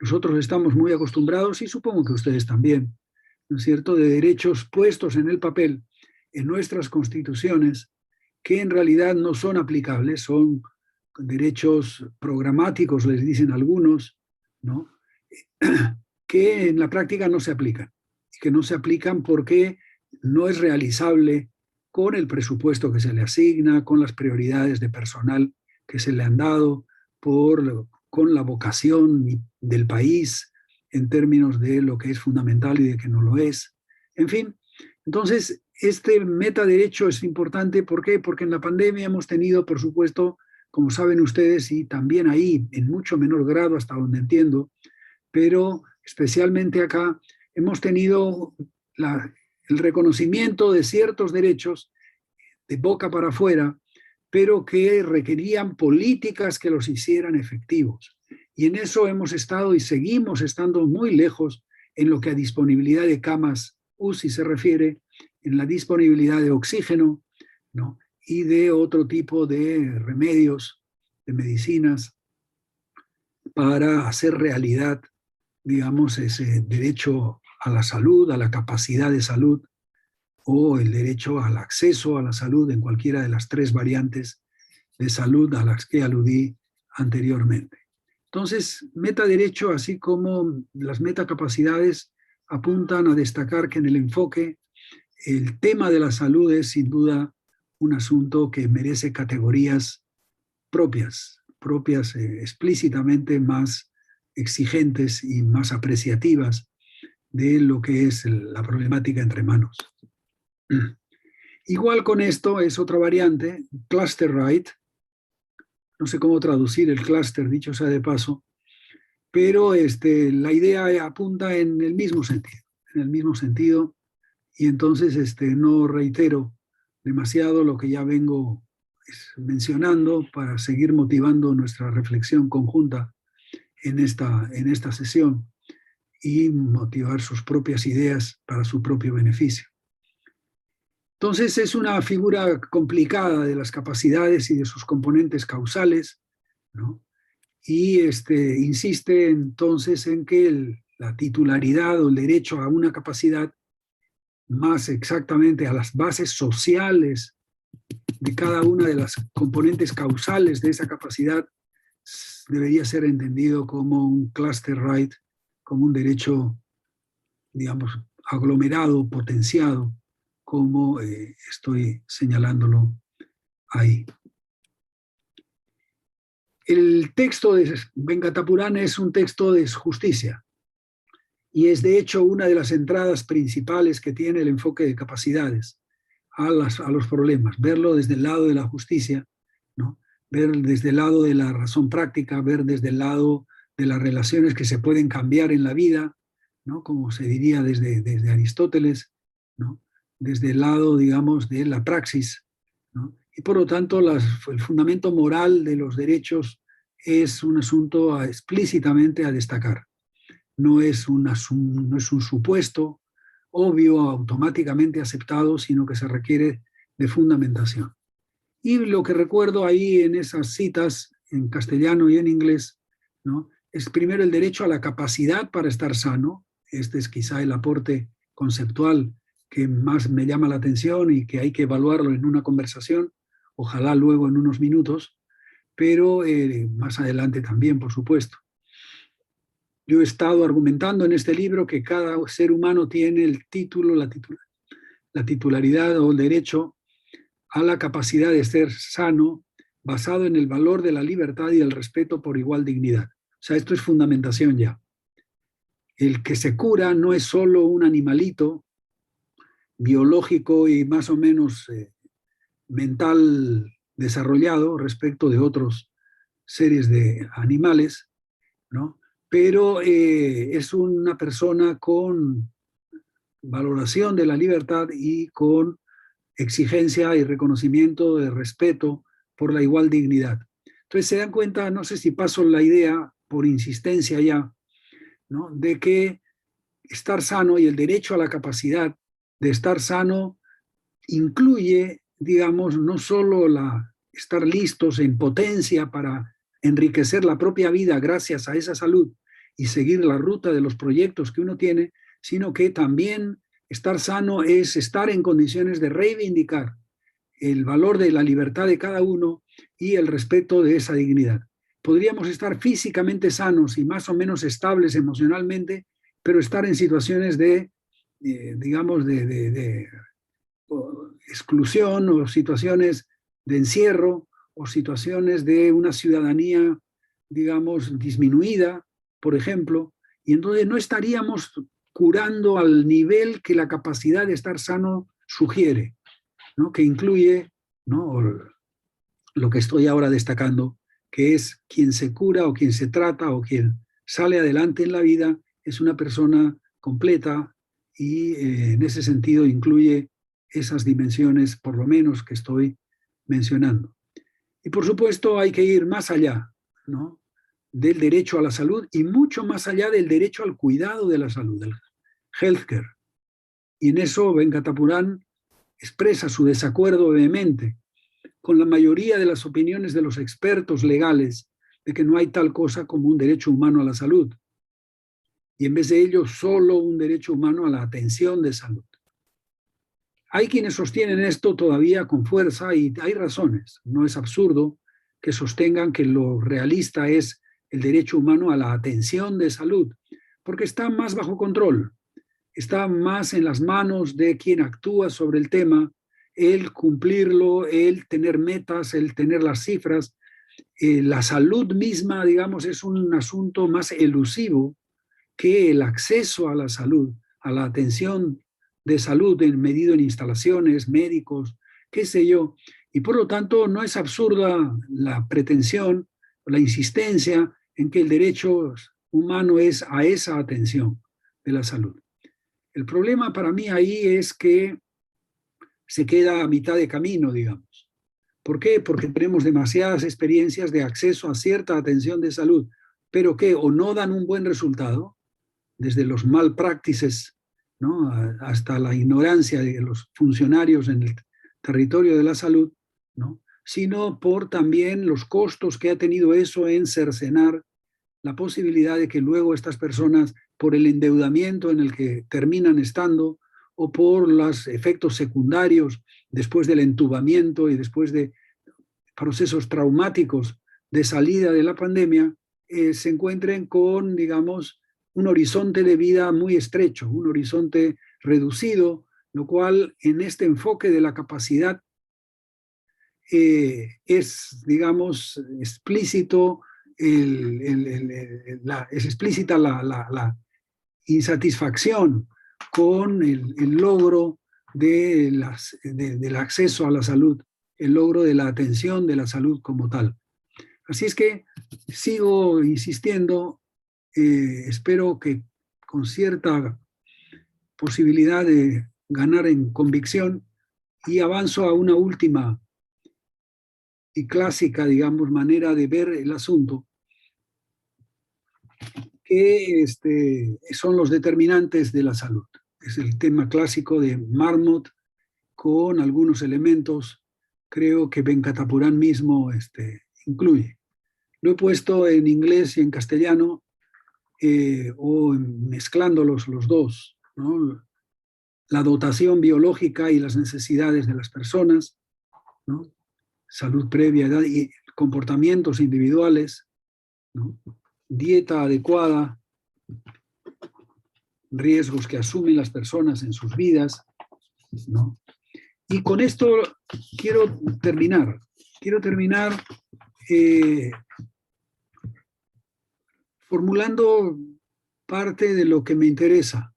Nosotros estamos muy acostumbrados, y supongo que ustedes también, ¿no es cierto?, de derechos puestos en el papel en nuestras constituciones que en realidad no son aplicables, son derechos programáticos, les dicen algunos, ¿no?, que en la práctica no se aplican. Y que no se aplican porque no es realizable con el presupuesto que se le asigna, con las prioridades de personal que se le han dado, con la vocación del país en términos de lo que es fundamental y de que no lo es. En fin, entonces este metaderecho es importante. ¿Por qué? Porque en la pandemia hemos tenido, por supuesto, como saben ustedes, y también ahí en mucho menor grado hasta donde entiendo, pero especialmente acá, hemos tenido el reconocimiento de ciertos derechos de boca para afuera, pero que requerían políticas que los hicieran efectivos. Y en eso hemos estado y seguimos estando muy lejos en lo que a disponibilidad de camas UCI se refiere, en la disponibilidad de oxígeno, ¿no? Y de otro tipo de remedios, de medicinas, para hacer realidad, digamos, ese derecho a la salud, a la capacidad de salud, o el derecho al acceso a la salud en cualquiera de las tres variantes de salud a las que aludí anteriormente. Entonces, metaderecho, así como las metacapacidades, apuntan a destacar que en el enfoque el tema de la salud es sin duda un asunto que merece categorías propias explícitamente más exigentes y más apreciativas de lo que es la problemática entre manos. Igual con esto es otra variante, cluster right, no sé cómo traducir el cluster, dicho sea de paso, pero la idea apunta en el mismo sentido, y entonces no reitero demasiado lo que ya vengo mencionando para seguir motivando nuestra reflexión conjunta en esta sesión y motivar sus propias ideas para su propio beneficio. Entonces es una figura complicada de las capacidades y de sus componentes causales, ¿no? Y insiste entonces en que la titularidad o el derecho a una capacidad, más exactamente a las bases sociales de cada una de las componentes causales de esa capacidad, debería ser entendido como un cluster right, como un derecho, digamos, aglomerado, potenciado, como estoy señalándolo ahí. El texto de Venkatapurana es un texto de justicia y es de hecho una de las entradas principales que tiene el enfoque de capacidades a los problemas, verlo desde el lado de la justicia, ¿no? Ver desde el lado de la razón práctica, ver desde el lado de las relaciones que se pueden cambiar en la vida, ¿no? Como se diría desde Aristóteles, ¿no? Desde el lado, digamos, de la praxis, ¿no? Y por lo tanto el fundamento moral de los derechos es un asunto explícitamente a destacar. No es un supuesto obvio, automáticamente aceptado, sino que se requiere de fundamentación. Y lo que recuerdo ahí en esas citas, en castellano y en inglés, ¿no? Es primero el derecho a la capacidad para estar sano. Este es quizá el aporte conceptual que más me llama la atención y que hay que evaluarlo en una conversación, ojalá luego en unos minutos, pero más adelante también, por supuesto. Yo he estado argumentando en este libro que cada ser humano tiene el título, la titularidad o el derecho a la capacidad de ser sano basado en el valor de la libertad y el respeto por igual dignidad. O sea, esto es fundamentación ya. El que se cura no es solo un animalito biológico y más o menos mental desarrollado respecto de otros seres de animales, ¿no? Pero es una persona con valoración de la libertad y con exigencia y reconocimiento de respeto por la igual dignidad. Entonces se dan cuenta, no sé si paso la idea por insistencia ya, ¿no? De que estar sano y el derecho a la capacidad de estar sano incluye, digamos, no solo estar listos en potencia para enriquecer la propia vida gracias a esa salud y seguir la ruta de los proyectos que uno tiene, sino que también estar sano es estar en condiciones de reivindicar el valor de la libertad de cada uno y el respeto de esa dignidad. Podríamos estar físicamente sanos y más o menos estables emocionalmente, pero estar en situaciones de digamos, de exclusión o situaciones de encierro o situaciones de una ciudadanía, digamos, disminuida, por ejemplo, y entonces no estaríamos curando al nivel que la capacidad de estar sano sugiere, ¿no? Que incluye, ¿no?, lo que estoy ahora destacando, que es quien se cura o quien se trata o quien sale adelante en la vida es una persona completa y en ese sentido incluye esas dimensiones, por lo menos, que estoy mencionando. Y por supuesto hay que ir más allá, ¿no?, del derecho a la salud y mucho más allá del derecho al cuidado de la salud, del healthcare. Y en eso Venkatapuran expresa su desacuerdo vehemente con la mayoría de las opiniones de los expertos legales de que no hay tal cosa como un derecho humano a la salud. Y en vez de ello, solo un derecho humano a la atención de salud. Hay quienes sostienen esto todavía con fuerza y hay razones. No es absurdo que sostengan que lo realista es el derecho humano a la atención de salud, porque está más bajo control, está más en las manos de quien actúa sobre el tema, el cumplirlo, el tener metas, el tener las cifras. La salud misma, digamos, es un asunto más elusivo que el acceso a la salud, a la atención de salud medido en instalaciones, médicos, qué sé yo. Y por lo tanto no es absurda la pretensión, la insistencia en que el derecho humano es a esa atención de la salud. El problema para mí ahí es que se queda a mitad de camino, digamos. ¿Por qué? Porque tenemos demasiadas experiencias de acceso a cierta atención de salud, pero que o no dan un buen resultado, desde los malpractices, ¿no?, hasta la ignorancia de los funcionarios en el territorio de la salud, ¿no?, sino por también los costos que ha tenido eso en cercenar la posibilidad de que luego estas personas, por el endeudamiento en el que terminan estando o por los efectos secundarios después del entubamiento y después de procesos traumáticos de salida de la pandemia, se encuentren con, digamos, un horizonte de vida muy estrecho, un horizonte reducido, lo cual en este enfoque de la capacidad es, digamos, explícito, es explícita la insatisfacción con el logro del acceso a la salud, el logro de la atención de la salud como tal. Así es que sigo insistiendo, espero que con cierta posibilidad de ganar en convicción, y avanzo a una última y clásica, digamos, manera de ver el asunto, que son los determinantes de la salud. Es el tema clásico de Marmot, con algunos elementos, creo que Venkatapuran mismo incluye. Lo he puesto en inglés y en castellano, o mezclándolos los dos, ¿no? La dotación biológica y las necesidades de las personas, ¿no?, salud previa, edad y comportamientos individuales, ¿no?, dieta adecuada, riesgos que asumen las personas en sus vidas, ¿no? Y con esto quiero terminar. Quiero terminar formulando parte de lo que me interesa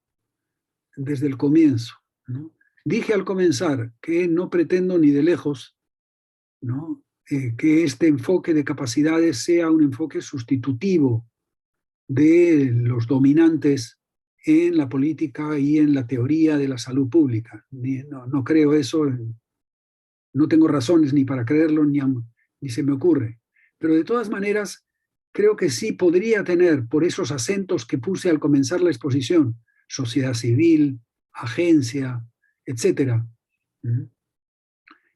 desde el comienzo, ¿no? Dije al comenzar que no pretendo ni de lejos, ¿no?, que este enfoque de capacidades sea un enfoque sustitutivo de los dominantes en la política y en la teoría de la salud pública. No creo eso, no tengo razones ni para creerlo, ni se me ocurre. Pero de todas maneras, creo que sí podría tener, por esos acentos que puse al comenzar la exposición, sociedad civil, agencia, etcétera.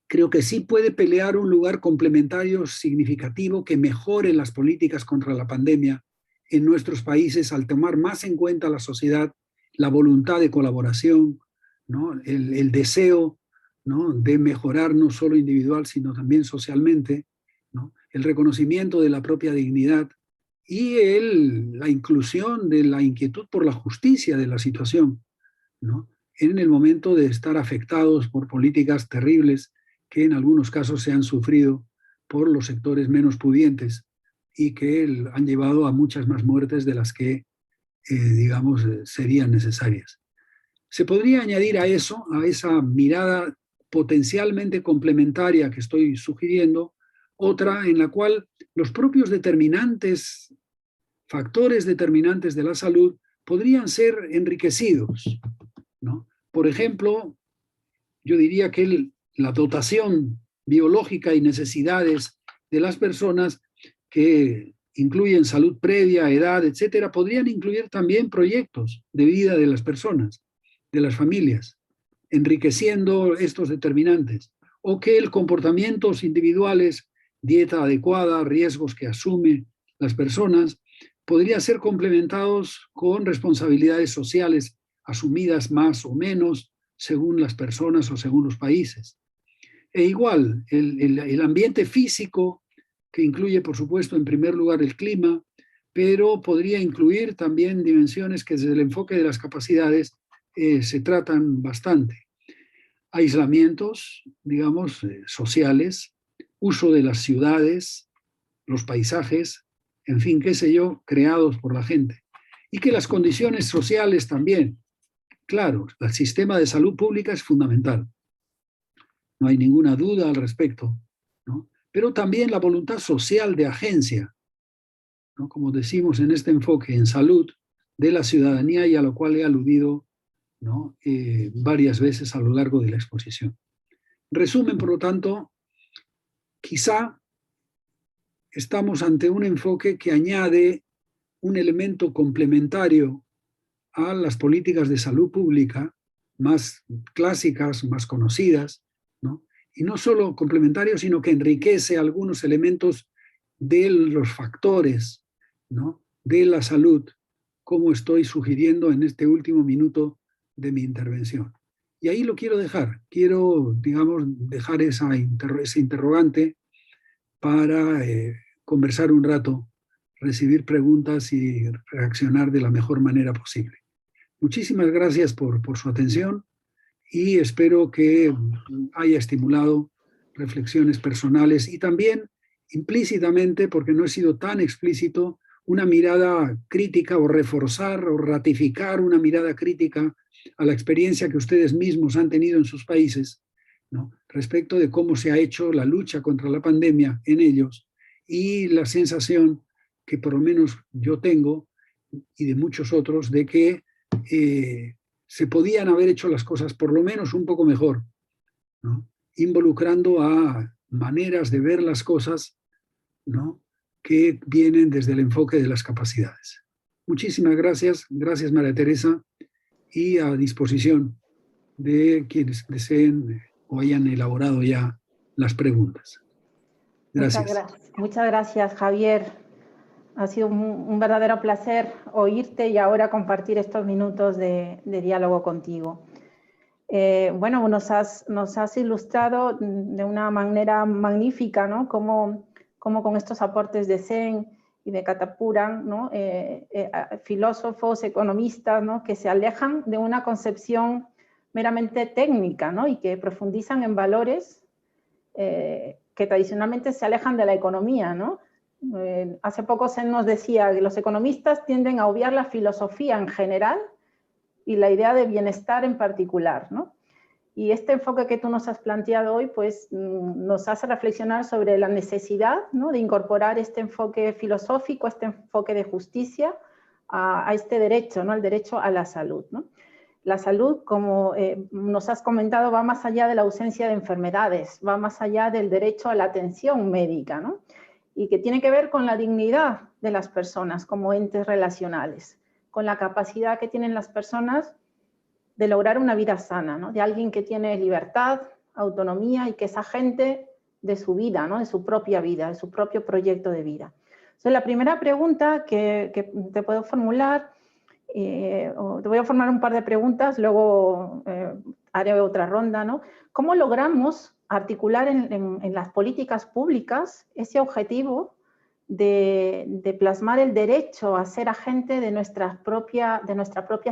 Creo que sí puede pelear un lugar complementario significativo que mejore las políticas contra la pandemia en nuestros países al tomar más en cuenta la sociedad, la voluntad de colaboración, ¿no?, el deseo, ¿no?, de mejorar no solo individual, sino también socialmente, ¿no?, el reconocimiento de la propia dignidad y la inclusión de la inquietud por la justicia de la situación, ¿no?, en el momento de estar afectados por políticas terribles que en algunos casos se han sufrido por los sectores menos pudientes y que han llevado a muchas más muertes de las que, digamos, serían necesarias. Se podría añadir a eso, a esa mirada potencialmente complementaria que estoy sugiriendo, otra en la cual los propios determinantes, factores determinantes de la salud podrían ser enriquecidos, ¿no? Por ejemplo, yo diría que la dotación biológica y necesidades de las personas, que incluyen salud previa, edad, etcétera, podrían incluir también proyectos de vida de las personas, de las familias, enriqueciendo estos determinantes, o que el comportamientos individuales, dieta adecuada, riesgos que asumen las personas, podrían ser complementados con responsabilidades sociales asumidas más o menos según las personas o según los países. E igual, el ambiente físico, que incluye, por supuesto, en primer lugar el clima, pero podría incluir también dimensiones que desde el enfoque de las capacidades se tratan bastante. Aislamientos, digamos, sociales, uso de las ciudades, los paisajes, en fin, qué sé yo, creados por la gente. Y que las condiciones sociales también. Claro, el sistema de salud pública es fundamental. No hay ninguna duda al respecto, ¿no? Pero también la voluntad social de agencia, ¿no? Como decimos en este enfoque en salud de la ciudadanía, y a lo cual he aludido, ¿no? Varias veces a lo largo de la exposición. Resumen, por lo tanto, quizá estamos ante un enfoque que añade un elemento complementario a las políticas de salud pública más clásicas, más conocidas, ¿no? Y no solo complementario, sino que enriquece algunos elementos de los factores, ¿no?, de la salud, como estoy sugiriendo en este último minuto de mi intervención. Y ahí lo quiero dejar. Quiero, digamos, dejar ese interrogante para conversar un rato, recibir preguntas y reaccionar de la mejor manera posible. Muchísimas gracias por su atención y espero que haya estimulado reflexiones personales y también implícitamente, porque no he sido tan explícito, una mirada crítica o reforzar o ratificar una mirada crítica a la experiencia que ustedes mismos han tenido en sus países, ¿no?, respecto de cómo se ha hecho la lucha contra la pandemia en ellos, y la sensación que por lo menos yo tengo y de muchos otros de que se podían haber hecho las cosas por lo menos un poco mejor, ¿no?, involucrando a maneras de ver las cosas, ¿no?, que vienen desde el enfoque de las capacidades. Muchísimas gracias, gracias María Teresa, y a disposición de quienes deseen o hayan elaborado ya las preguntas. Gracias. Muchas gracias, Javier. Ha sido un verdadero placer oírte y ahora compartir estos minutos de diálogo contigo. Bueno, nos has ilustrado de una manera magnífica, ¿no?, cómo con estos aportes de Sen y de Katapuran, ¿no?, filósofos, economistas, ¿no?, que se alejan de una concepción meramente técnica, ¿no?, y que profundizan en valores que tradicionalmente se alejan de la economía, ¿no? Hace poco Sen nos decía que los economistas tienden a obviar la filosofía en general y la idea de bienestar en particular, ¿no? Y este enfoque que tú nos has planteado hoy, pues nos hace reflexionar sobre la necesidad, ¿no?, de incorporar este enfoque filosófico, este enfoque de justicia a este derecho, ¿no?, el derecho a la salud, ¿no? La salud, como nos has comentado, va más allá de la ausencia de enfermedades, va más allá del derecho a la atención médica, ¿no?, y que tiene que ver con la dignidad de las personas como entes relacionales, con la capacidad que tienen las personas de lograr una vida sana, ¿no?, de alguien que tiene libertad, autonomía y que es agente de su vida, ¿no?, de su propia vida, de su propio proyecto de vida. Entonces, la primera pregunta que te puedo formular, te voy a formar un par de preguntas, luego haré otra ronda, ¿no? ¿Cómo logramos articular en las políticas públicas ese objetivo de plasmar el derecho a ser agente de nuestra propia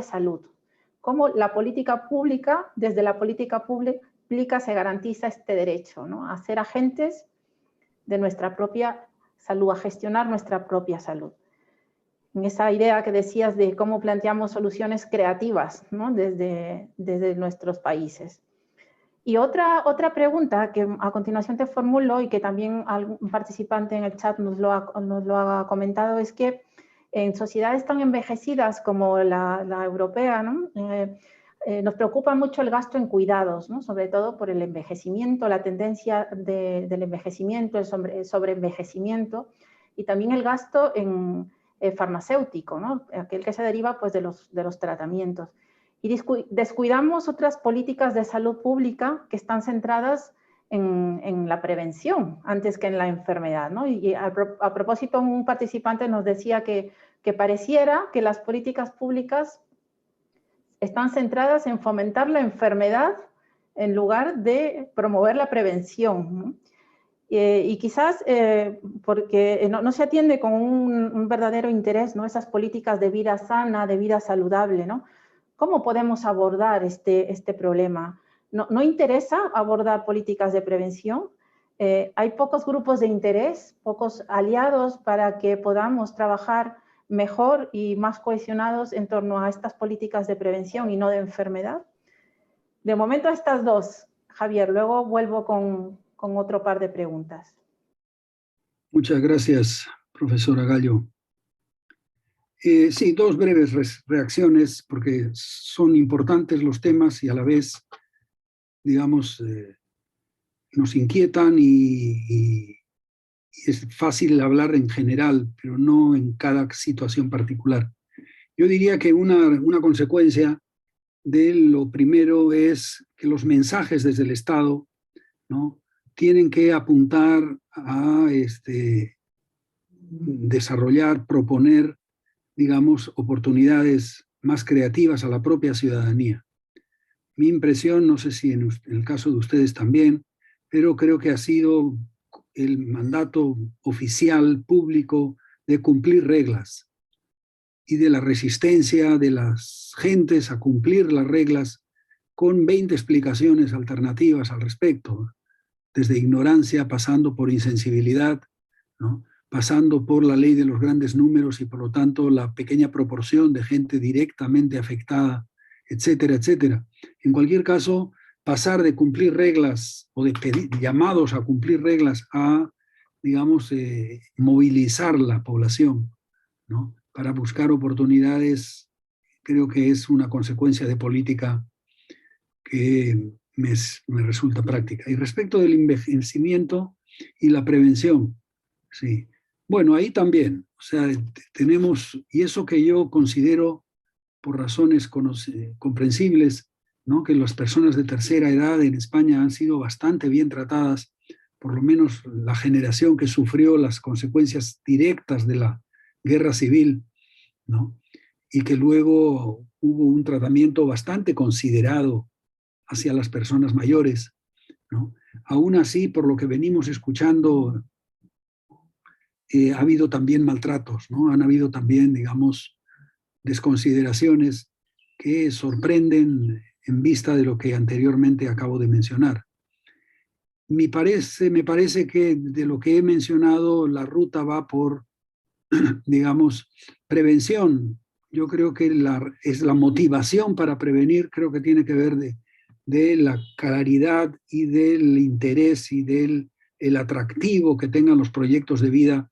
salud? ¿Cómo la política pública, desde la política pública se garantiza este derecho, ¿no?, a ser agentes de nuestra propia salud, a gestionar nuestra propia salud? En esa idea que decías de cómo planteamos soluciones creativas, ¿no?, desde nuestros países. Y otra pregunta que a continuación te formulo y que también algún participante en el chat nos lo ha comentado es que en sociedades tan envejecidas como la europea, ¿no?, nos preocupa mucho el gasto en cuidados, ¿no? Sobre todo por el envejecimiento, la tendencia del envejecimiento, el sobreenvejecimiento, y también el gasto en farmacéutico, ¿no? Aquel que se deriva pues, de los tratamientos. Y descuidamos otras políticas de salud pública que están centradas en la prevención antes que en la enfermedad, ¿no? Y a propósito, un participante nos decía que pareciera que las políticas públicas están centradas en fomentar la enfermedad en lugar de promover la prevención, ¿no? Y quizás porque no se atiende con un verdadero interés, ¿no? Esas políticas de vida sana, de vida saludable, ¿no? ¿Cómo podemos abordar este problema? ¿No interesa abordar políticas de prevención? Hay pocos grupos de interés, pocos aliados para que podamos trabajar mejor y más cohesionados en torno a estas políticas de prevención y no de enfermedad. De momento estas dos, Javier, luego vuelvo con otro par de preguntas. Muchas gracias, profesora Gallo. Sí, dos breves reacciones, porque son importantes los temas y a la vez, digamos, nos inquietan y es fácil hablar en general, pero no en cada situación particular. Yo diría que una consecuencia de lo primero es que los mensajes desde el Estado, ¿no?, tienen que apuntar a desarrollar, proponer, digamos, oportunidades más creativas a la propia ciudadanía. Mi impresión, no sé si en el caso de ustedes también, pero creo que ha sido el mandato oficial, público, de cumplir reglas y de la resistencia de las gentes a cumplir las reglas con 20 explicaciones alternativas al respecto, desde ignorancia, pasando por insensibilidad, ¿no?, pasando por la ley de los grandes números y por lo tanto la pequeña proporción de gente directamente afectada, etcétera, etcétera. En cualquier caso, pasar de cumplir reglas o de pedir, llamados a cumplir reglas a, digamos, movilizar la población, ¿no?, para buscar oportunidades, creo que es una consecuencia de política que me resulta práctica. Y respecto del envejecimiento y la prevención, sí. Bueno, ahí también, o sea, tenemos, y eso que yo considero por razones comprensibles, ¿no?, que las personas de tercera edad en España han sido bastante bien tratadas, por lo menos la generación que sufrió las consecuencias directas de la guerra civil, ¿no?, y que luego hubo un tratamiento bastante considerado hacia las personas mayores, ¿no? Aún así, por lo que venimos escuchando, ha habido también maltratos, ¿no? Han habido también, digamos, desconsideraciones que sorprenden en vista de lo que anteriormente acabo de mencionar. Me parece que de lo que he mencionado, la ruta va por, digamos, prevención. Yo creo que es la motivación para prevenir, creo que tiene que ver de la claridad y del interés y del el atractivo que tengan los proyectos de vida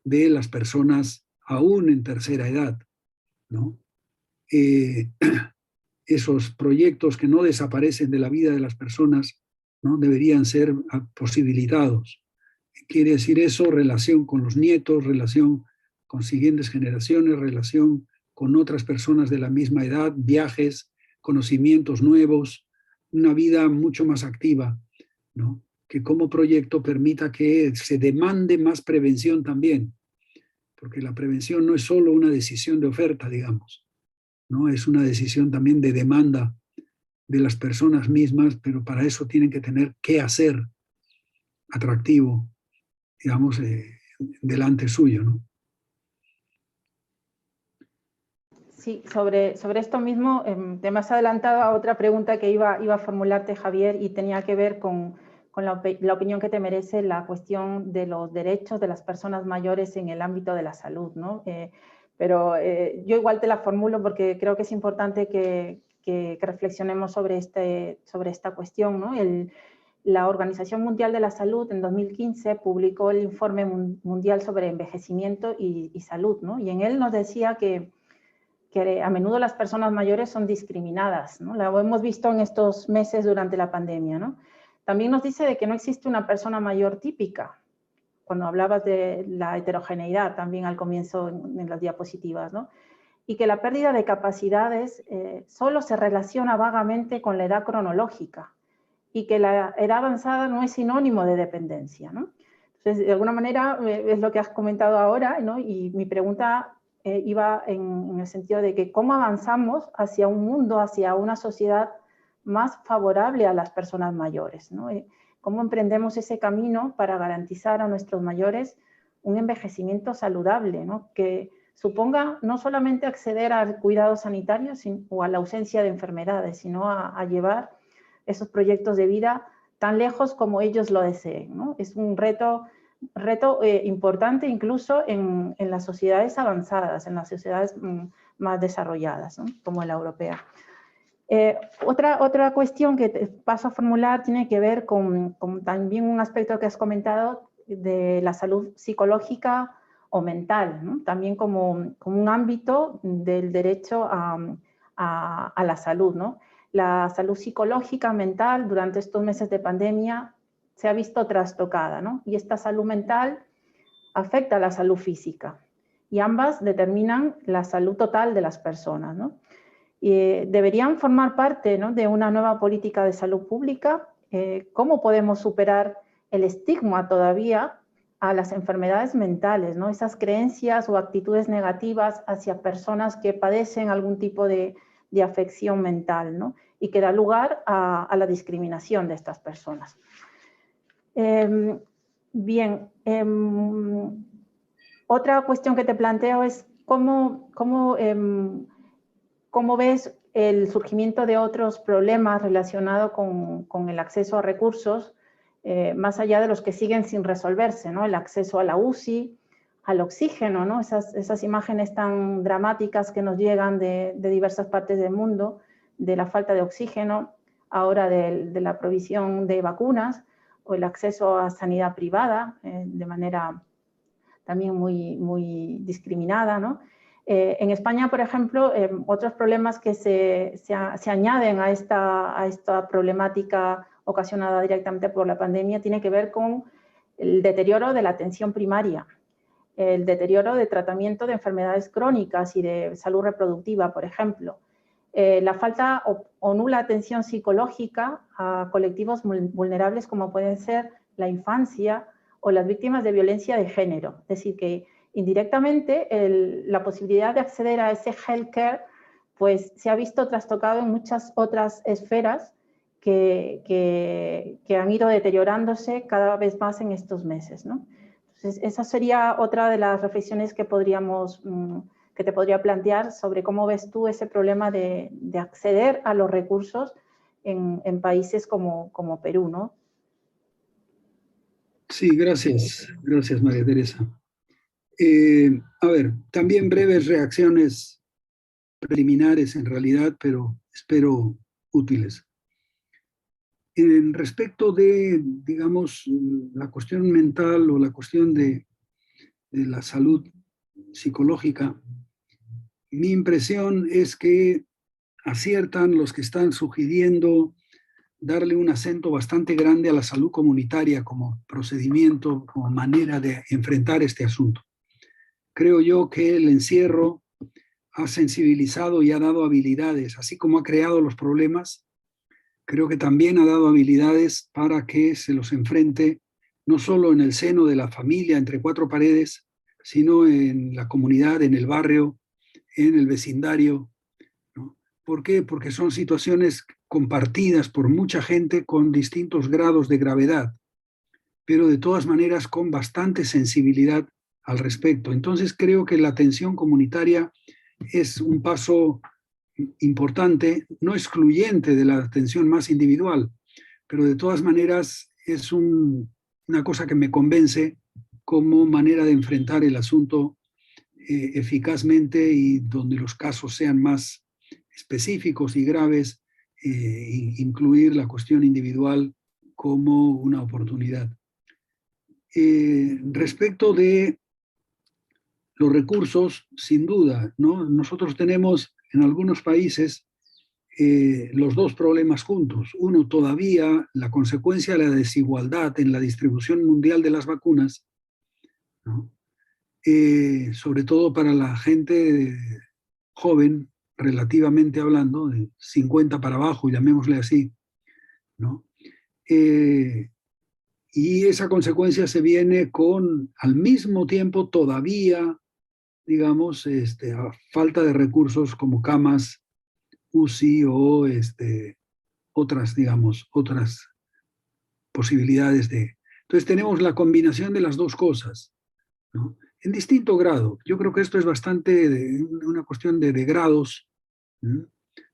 de las personas aún en tercera edad, ¿no? Esos proyectos que no desaparecen de la vida de las personas, ¿no?, deberían ser posibilitados. Quiere decir eso, relación con los nietos, relación con siguientes generaciones, relación con otras personas de la misma edad, viajes, conocimientos nuevos, una vida mucho más activa, ¿no?, que como proyecto permita que se demande más prevención también, porque la prevención no es solo una decisión de oferta, digamos, ¿no?, es una decisión también de demanda de las personas mismas, pero para eso tienen que tener qué hacer atractivo, digamos, delante suyo, ¿no? Sí, sobre esto mismo, te me has adelantado a otra pregunta que iba a formularte, Javier, y tenía que ver con la opinión que te merece la cuestión de los derechos de las personas mayores en el ámbito de la salud, ¿no? Pero yo igual te la formulo porque creo que es importante que reflexionemos sobre esta cuestión, ¿no? La Organización Mundial de la Salud en 2015 publicó el Informe Mundial sobre Envejecimiento y Salud, ¿no? Y en él nos decía que que a menudo las personas mayores son discriminadas, ¿no? Lo hemos visto en estos meses durante la pandemia, ¿no? También nos dice de que no existe una persona mayor típica, cuando hablabas de la heterogeneidad también al comienzo en las diapositivas, ¿no? Y que la pérdida de capacidades solo se relaciona vagamente con la edad cronológica y que la edad avanzada no es sinónimo de dependencia, ¿no? Entonces, de alguna manera, es lo que has comentado ahora, ¿no? Y mi pregunta iba en el sentido de que cómo avanzamos hacia un mundo, hacia una sociedad más favorable a las personas mayores, ¿no? ¿Cómo emprendemos ese camino para garantizar a nuestros mayores un envejecimiento saludable, ¿no? Que suponga no solamente acceder al cuidado sanitario o a la ausencia de enfermedades, sino a llevar esos proyectos de vida tan lejos como ellos lo deseen, ¿no? Es un reto importante incluso en las sociedades avanzadas, en las sociedades más desarrolladas, ¿no? Como la europea. Otra cuestión que te paso a formular tiene que ver con también un aspecto que has comentado de la salud psicológica o mental, ¿no? También como un ámbito del derecho a la salud, ¿no? La salud psicológica, mental, durante estos meses de pandemia se ha visto trastocada, ¿no? Y esta salud mental afecta a la salud física y ambas determinan la salud total de las personas, ¿no? Deberían formar parte, ¿no?, de una nueva política de salud pública. ¿Cómo podemos superar el estigma todavía a las enfermedades mentales, ¿no? Esas creencias o actitudes negativas hacia personas que padecen algún tipo de afección mental, ¿no? Y que da lugar a la discriminación de estas personas. Bien, otra cuestión que te planteo es cómo ves el surgimiento de otros problemas relacionados con el acceso a recursos, más allá de los que siguen sin resolverse, ¿no? El acceso a la UCI, al oxígeno, ¿no? Esas imágenes tan dramáticas que nos llegan de diversas partes del mundo, de la falta de oxígeno, ahora de la provisión de vacunas, o el acceso a sanidad privada, de manera también muy discriminada, ¿no? En España, por ejemplo, otros problemas que se añaden a esta problemática ocasionada directamente por la pandemia tiene que ver con el deterioro de la atención primaria, el deterioro de tratamiento de enfermedades crónicas y de salud reproductiva, por ejemplo, la falta o nula atención psicológica a colectivos vulnerables como pueden ser la infancia o las víctimas de violencia de género. Es decir, que indirectamente la posibilidad de acceder a ese healthcare pues, se ha visto trastocado en muchas otras esferas que han ido deteriorándose cada vez más en estos meses, ¿no? Entonces, esa sería otra de las reflexiones que te podría plantear sobre cómo ves tú ese problema de acceder a los recursos en países como Perú, ¿no? Sí, gracias. Gracias, María Teresa. A ver, también breves reacciones preliminares en realidad, pero espero útiles. En respecto de, digamos, la cuestión mental o la cuestión de la salud psicológica, mi impresión es que aciertan los que están sugiriendo darle un acento bastante grande a la salud comunitaria como procedimiento, como manera de enfrentar este asunto. Creo yo que el encierro ha sensibilizado y ha dado habilidades, así como ha creado los problemas, creo que también ha dado habilidades para que se los enfrente no solo en el seno de la familia, entre cuatro paredes, sino en la comunidad, en el barrio, en el vecindario, ¿no? ¿Por qué? Porque son situaciones compartidas por mucha gente con distintos grados de gravedad, pero de todas maneras con bastante sensibilidad al respecto. Entonces creo que la atención comunitaria es un paso importante, no excluyente de la atención más individual, pero de todas maneras es una cosa que me convence como manera de enfrentar el asunto eficazmente y donde los casos sean más específicos y graves, incluir la cuestión individual como una oportunidad. Respecto de los recursos, sin duda, ¿no? Nosotros tenemos en algunos países los dos problemas juntos. Uno, todavía la consecuencia de la desigualdad en la distribución mundial de las vacunas, ¿no? Sobre todo para la gente joven, relativamente hablando, de 50 para abajo, llamémosle así, ¿no? Y esa consecuencia se viene con, al mismo tiempo, todavía, digamos, a falta de recursos como camas, UCI o otras, digamos, otras posibilidades de... Entonces tenemos la combinación de las dos cosas, ¿no? En distinto grado. Yo creo que esto es bastante una cuestión de grados, ¿no?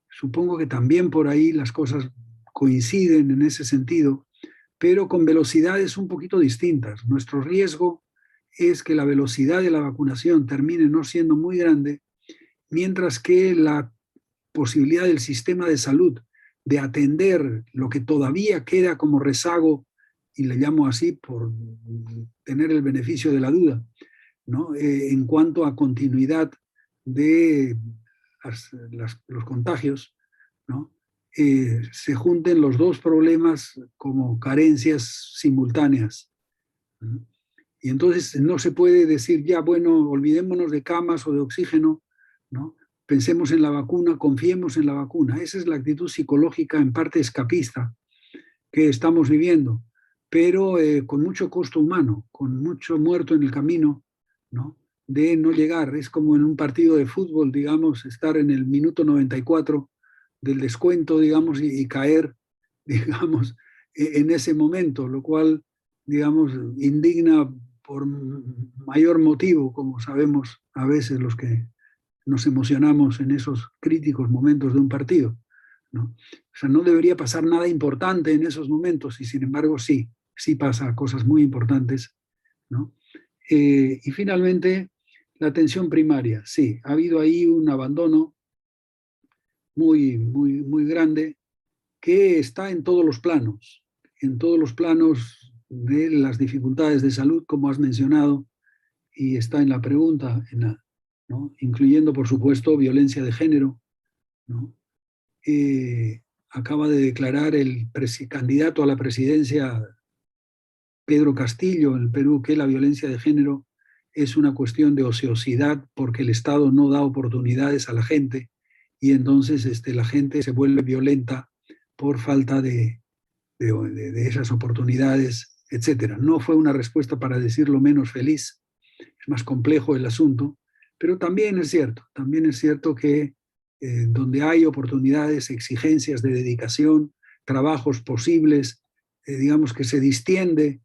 Supongo que también por ahí las cosas coinciden en ese sentido, pero con velocidades un poquito distintas. Nuestro riesgo es que la velocidad de la vacunación termine no siendo muy grande, mientras que la posibilidad del sistema de salud de atender lo que todavía queda como rezago, y le llamo así por tener el beneficio de la duda, ¿no? En cuanto a continuidad de los contagios, ¿no? Se junten los dos problemas como carencias simultáneas, ¿no? Y entonces no se puede decir ya, bueno, olvidémonos de camas o de oxígeno, ¿no? Pensemos en la vacuna, confiemos en la vacuna. Esa es la actitud psicológica en parte escapista que estamos viviendo, pero con mucho costo humano, con mucho muerto en el camino, ¿no? De no llegar. Es como en un partido de fútbol, digamos, estar en el minuto 94 del descuento, digamos, y caer, digamos, en ese momento, lo cual, digamos, indigna por mayor motivo, como sabemos a veces los que nos emocionamos en esos críticos momentos de un partido, ¿no? O sea, no debería pasar nada importante en esos momentos y sin embargo sí, sí pasa cosas muy importantes, ¿no? Y finalmente, la atención primaria. Sí, ha habido ahí un abandono muy grande que está en todos los planos de las dificultades de salud, como has mencionado, y está en la pregunta, ¿no? Incluyendo, por supuesto, violencia de género, ¿no? Acaba de declarar el candidato a la presidencia, Pedro Castillo, en el Perú, que la violencia de género es una cuestión de ociosidad porque el Estado no da oportunidades a la gente y entonces la gente se vuelve violenta por falta de esas oportunidades, etc. No fue una respuesta, para decirlo menos, feliz. Es más complejo el asunto, pero también es cierto que donde hay oportunidades, exigencias de dedicación, trabajos posibles, digamos que se distiende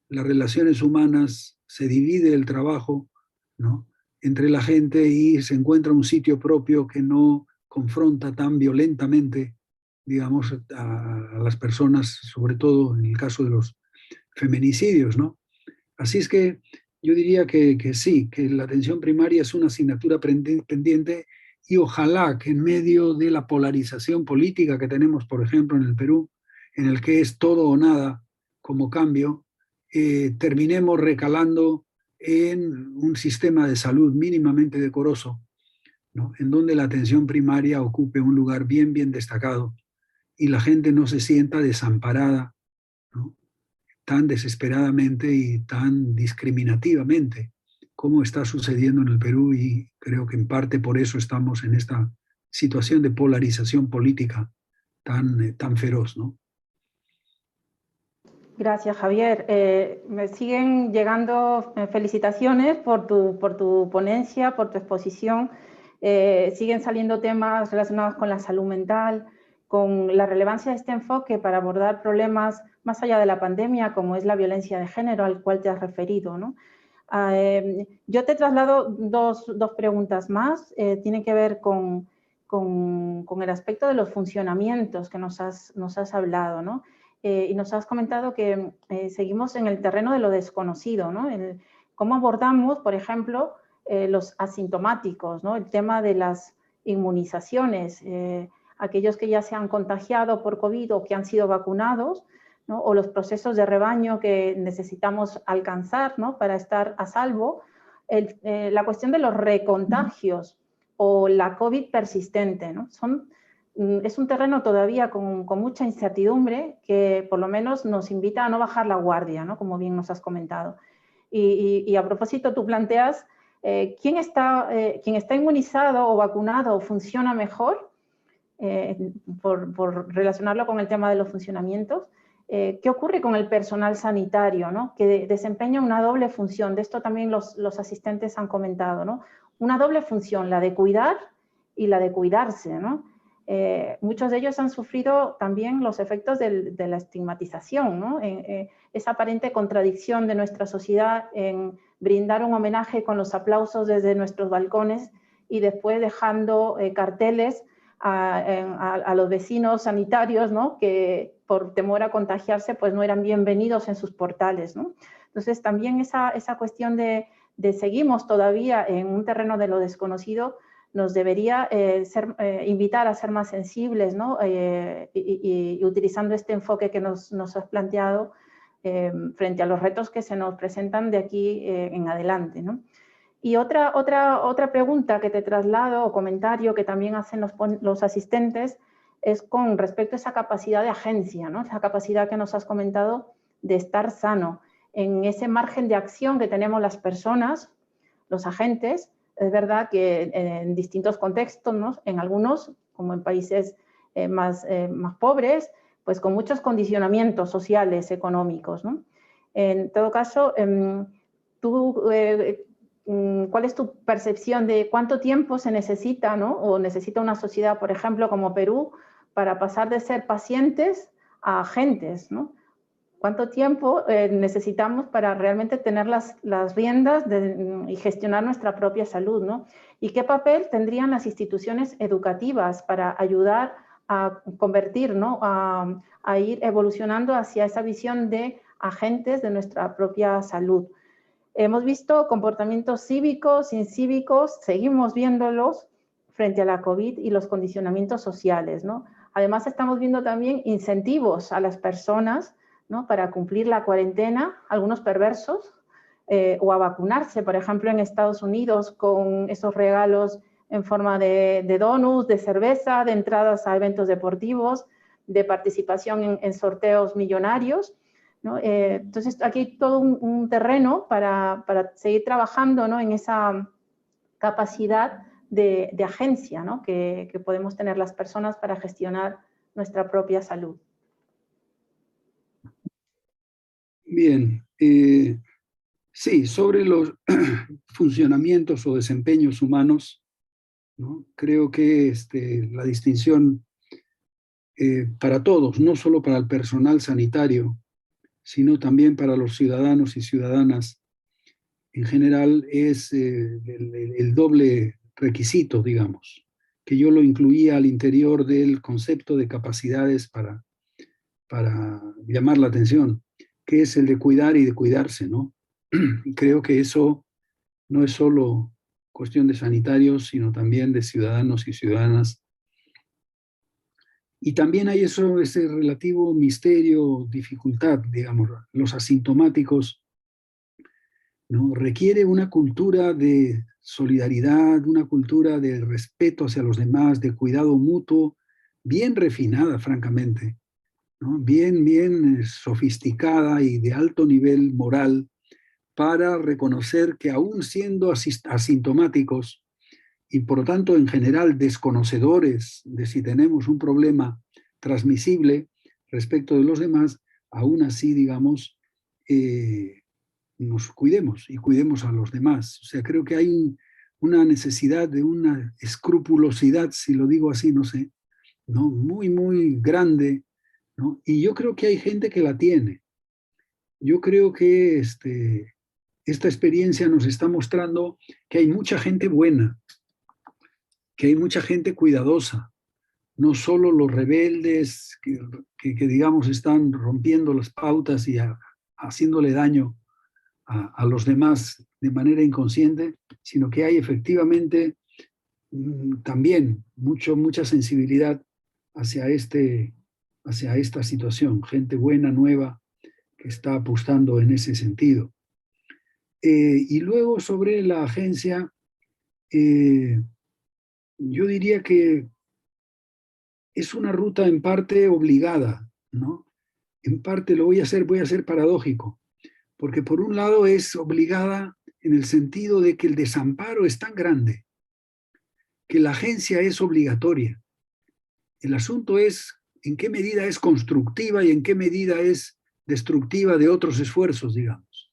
las relaciones humanas, se divide el trabajo, ¿no? Entre la gente y se encuentra un sitio propio que no confronta tan violentamente, digamos, a las personas, sobre todo en el caso de los feminicidios, ¿no? Así es que yo diría que sí, que la atención primaria es una asignatura pendiente y ojalá que en medio de la polarización política que tenemos, por ejemplo, en el Perú, en el que es todo o nada como cambio, terminemos recalando en un sistema de salud mínimamente decoroso, ¿no? En donde la atención primaria ocupe un lugar bien destacado y la gente no se sienta desamparada, ¿no? Tan desesperadamente y tan discriminativamente como está sucediendo en el Perú, y creo que en parte por eso estamos en esta situación de polarización política tan feroz, ¿no? Gracias, Javier. Me siguen llegando felicitaciones por tu ponencia, por tu exposición. Siguen saliendo temas relacionados con la salud mental, con la relevancia de este enfoque para abordar problemas más allá de la pandemia, como es la violencia de género, al cual te has referido, ¿no? Yo te traslado dos preguntas más. Tiene que ver con el aspecto de los funcionamientos que nos has hablado, ¿no? Y nos has comentado que seguimos en el terreno de lo desconocido, ¿no? ¿Cómo abordamos, por ejemplo, los asintomáticos, ¿no? El tema de las inmunizaciones, aquellos que ya se han contagiado por COVID o que han sido vacunados, ¿no? O los procesos de rebaño que necesitamos alcanzar, ¿no? Para estar a salvo, la cuestión de los recontagios o la COVID persistente, ¿no? Es un terreno todavía con mucha incertidumbre que por lo menos nos invita a no bajar la guardia, ¿no? Como bien nos has comentado. Y a propósito, tú planteas, ¿quién está inmunizado o vacunado funciona mejor? Por relacionarlo con el tema de los funcionamientos. ¿Qué ocurre con el personal sanitario, ¿no? Que desempeña una doble función? De esto también los asistentes han comentado, ¿no? Una doble función, la de cuidar y la de cuidarse, ¿no? Muchos de ellos han sufrido también los efectos de la estigmatización, ¿no? Esa aparente contradicción de nuestra sociedad en brindar un homenaje con los aplausos desde nuestros balcones y después dejando carteles a los vecinos sanitarios, ¿no? Que por temor a contagiarse pues no eran bienvenidos en sus portales, ¿no? Entonces también esa cuestión de seguimos todavía en un terreno de lo desconocido nos debería invitar a ser más sensibles, ¿no? Y utilizando este enfoque que nos has planteado frente a los retos que se nos presentan de aquí en adelante, ¿no? Y otra pregunta que te traslado o comentario que también hacen los asistentes es con respecto a esa capacidad de agencia, ¿no? Esa capacidad que nos has comentado de estar sano en ese margen de acción que tenemos las personas, los agentes. Es verdad que en distintos contextos, ¿no? En algunos, como en países más pobres, pues con muchos condicionamientos sociales, económicos, ¿no? En todo caso, ¿cuál es tu percepción de cuánto tiempo se necesita, ¿no? O necesita una sociedad, por ejemplo, como Perú, para pasar de ser pacientes a agentes, ¿no? ¿Cuánto tiempo necesitamos para realmente tener las riendas y gestionar nuestra propia salud, ¿no? ¿Y qué papel tendrían las instituciones educativas para ayudar a convertir, ¿no? a ir evolucionando hacia esa visión de agentes de nuestra propia salud? Hemos visto comportamientos cívicos, incívicos, seguimos viéndolos frente a la COVID y los condicionamientos sociales, ¿no? Además, estamos viendo también incentivos a las personas, ¿no? Para cumplir la cuarentena, algunos perversos, o a vacunarse, por ejemplo, en Estados Unidos, con esos regalos en forma de donuts, de cerveza, de entradas a eventos deportivos, de participación en sorteos millonarios, ¿no? Entonces, aquí hay todo un terreno para seguir trabajando, ¿no? En esa capacidad de agencia, ¿no? que podemos tener las personas para gestionar nuestra propia salud. Bien, sí, sobre los funcionamientos o desempeños humanos, ¿no? Creo que la distinción para todos, no solo para el personal sanitario, sino también para los ciudadanos y ciudadanas en general, es el doble requisito, digamos, que yo lo incluía al interior del concepto de capacidades para llamar la atención, que es el de cuidar y de cuidarse, ¿no? Y creo que eso no es solo cuestión de sanitarios, sino también de ciudadanos y ciudadanas. Y también hay ese relativo misterio, dificultad, digamos, los asintomáticos, ¿no? Requiere una cultura de solidaridad, una cultura de respeto hacia los demás, de cuidado mutuo, bien refinada, francamente, ¿no? Bien sofisticada y de alto nivel moral para reconocer que aún siendo asintomáticos y por lo tanto en general desconocedores de si tenemos un problema transmisible respecto de los demás, aún así, digamos, nos cuidemos y cuidemos a los demás. O sea, creo que hay una necesidad de una escrupulosidad, si lo digo así, no sé, ¿no? Muy grande, ¿no? Y yo creo que hay gente que la tiene. Yo creo que esta experiencia nos está mostrando que hay mucha gente buena, que hay mucha gente cuidadosa, no solo los rebeldes que digamos, están rompiendo las pautas y haciéndole daño a los demás de manera inconsciente, sino que hay efectivamente también mucha sensibilidad hacia esta situación, gente buena, nueva, que está apostando en ese sentido. Y luego sobre la agencia, yo diría que es una ruta en parte obligada, ¿no? En parte lo voy a ser paradójico, porque por un lado es obligada en el sentido de que el desamparo es tan grande que la agencia es obligatoria. El asunto es en qué medida es constructiva y en qué medida es destructiva de otros esfuerzos, digamos.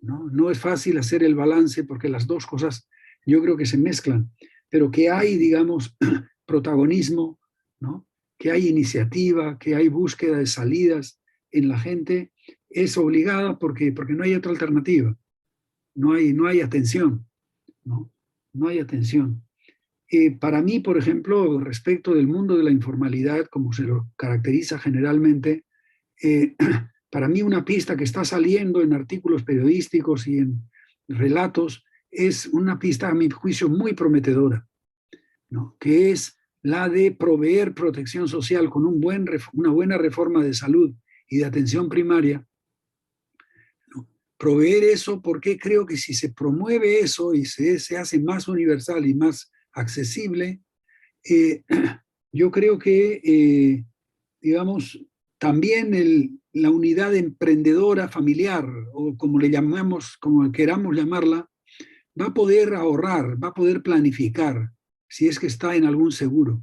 No es fácil hacer el balance porque las dos cosas yo creo que se mezclan, pero que hay, digamos, protagonismo, ¿no? Que hay iniciativa, que hay búsqueda de salidas en la gente, es obligada porque no hay otra alternativa, no hay atención, ¿no? No hay atención. Para mí, por ejemplo, respecto del mundo de la informalidad, como se lo caracteriza generalmente, eh, para mí una pista que está saliendo en artículos periodísticos y en relatos es una pista, a mi juicio, muy prometedora, ¿no? Que es la de proveer protección social con una buena reforma de salud y de atención primaria, ¿no? Proveer eso porque creo que si se promueve eso y se hace más universal y más accesible, eh, yo creo que, digamos, también la unidad emprendedora familiar, o como le llamamos, como queramos llamarla, va a poder ahorrar, va a poder planificar, si es que está en algún seguro,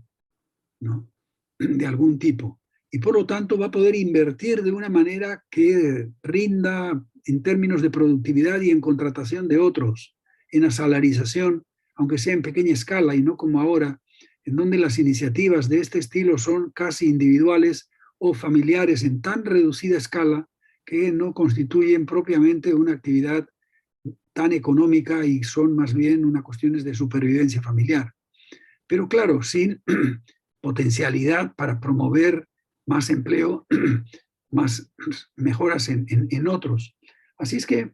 ¿no? De algún tipo. Y por lo tanto va a poder invertir de una manera que rinda en términos de productividad y en contratación de otros, en asalarización, aunque sea en pequeña escala y no como ahora, en donde las iniciativas de este estilo son casi individuales o familiares en tan reducida escala que no constituyen propiamente una actividad tan económica y son más bien unas cuestiones de supervivencia familiar. Pero claro, sin potencialidad para promover más empleo, más mejoras en otros. Así es que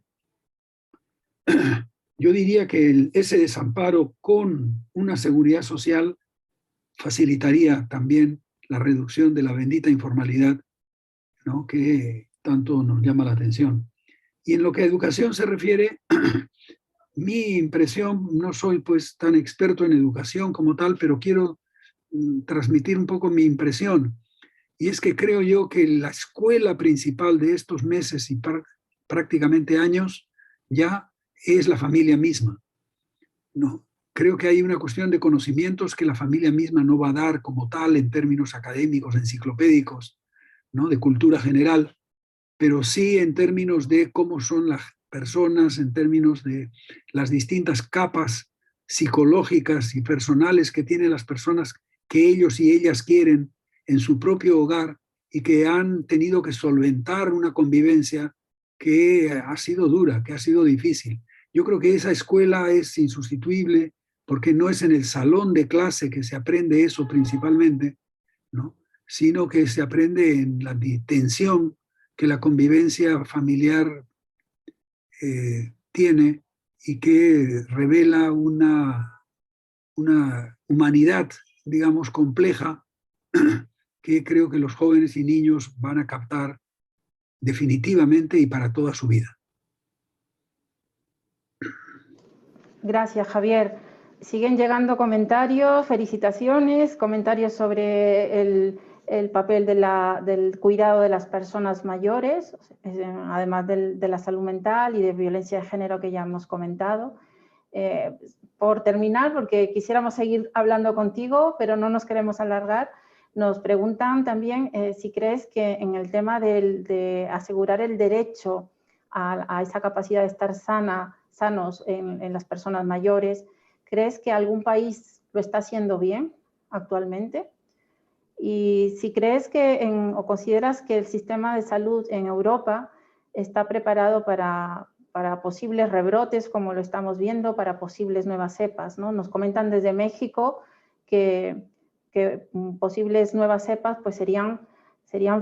yo diría que ese desamparo con una seguridad social facilitaría también la reducción de la bendita informalidad, ¿no? Que tanto nos llama la atención. Y en lo que a educación se refiere, mi impresión, no soy pues tan experto en educación como tal, pero quiero transmitir un poco mi impresión. Y es que creo yo que la escuela principal de estos meses y prácticamente años ya es la familia misma. No, creo que hay una cuestión de conocimientos que la familia misma no va a dar como tal en términos académicos, enciclopédicos, ¿no? De cultura general, pero sí en términos de cómo son las personas, en términos de las distintas capas psicológicas y personales que tienen las personas que ellos y ellas quieren en su propio hogar y que han tenido que solventar una convivencia que ha sido dura, que ha sido difícil. Yo creo que esa escuela es insustituible porque no es en el salón de clase que se aprende eso principalmente, ¿no? Sino que se aprende en la tensión que la convivencia familiar tiene y que revela una humanidad, digamos, compleja que creo que los jóvenes y niños van a captar definitivamente y para toda su vida. Gracias, Javier. Siguen llegando comentarios, felicitaciones, comentarios sobre el papel del cuidado de las personas mayores, además de la salud mental y de violencia de género que ya hemos comentado. Por terminar, porque quisiéramos seguir hablando contigo, pero no nos queremos alargar, nos preguntan también si crees que en el tema de asegurar el derecho a esa capacidad de estar sanos en las personas mayores, ¿crees que algún país lo está haciendo bien actualmente? Y si crees o consideras que el sistema de salud en Europa está preparado para posibles rebrotes, como lo estamos viendo, para posibles nuevas cepas, ¿no? Nos comentan desde México que posibles nuevas cepas pues serían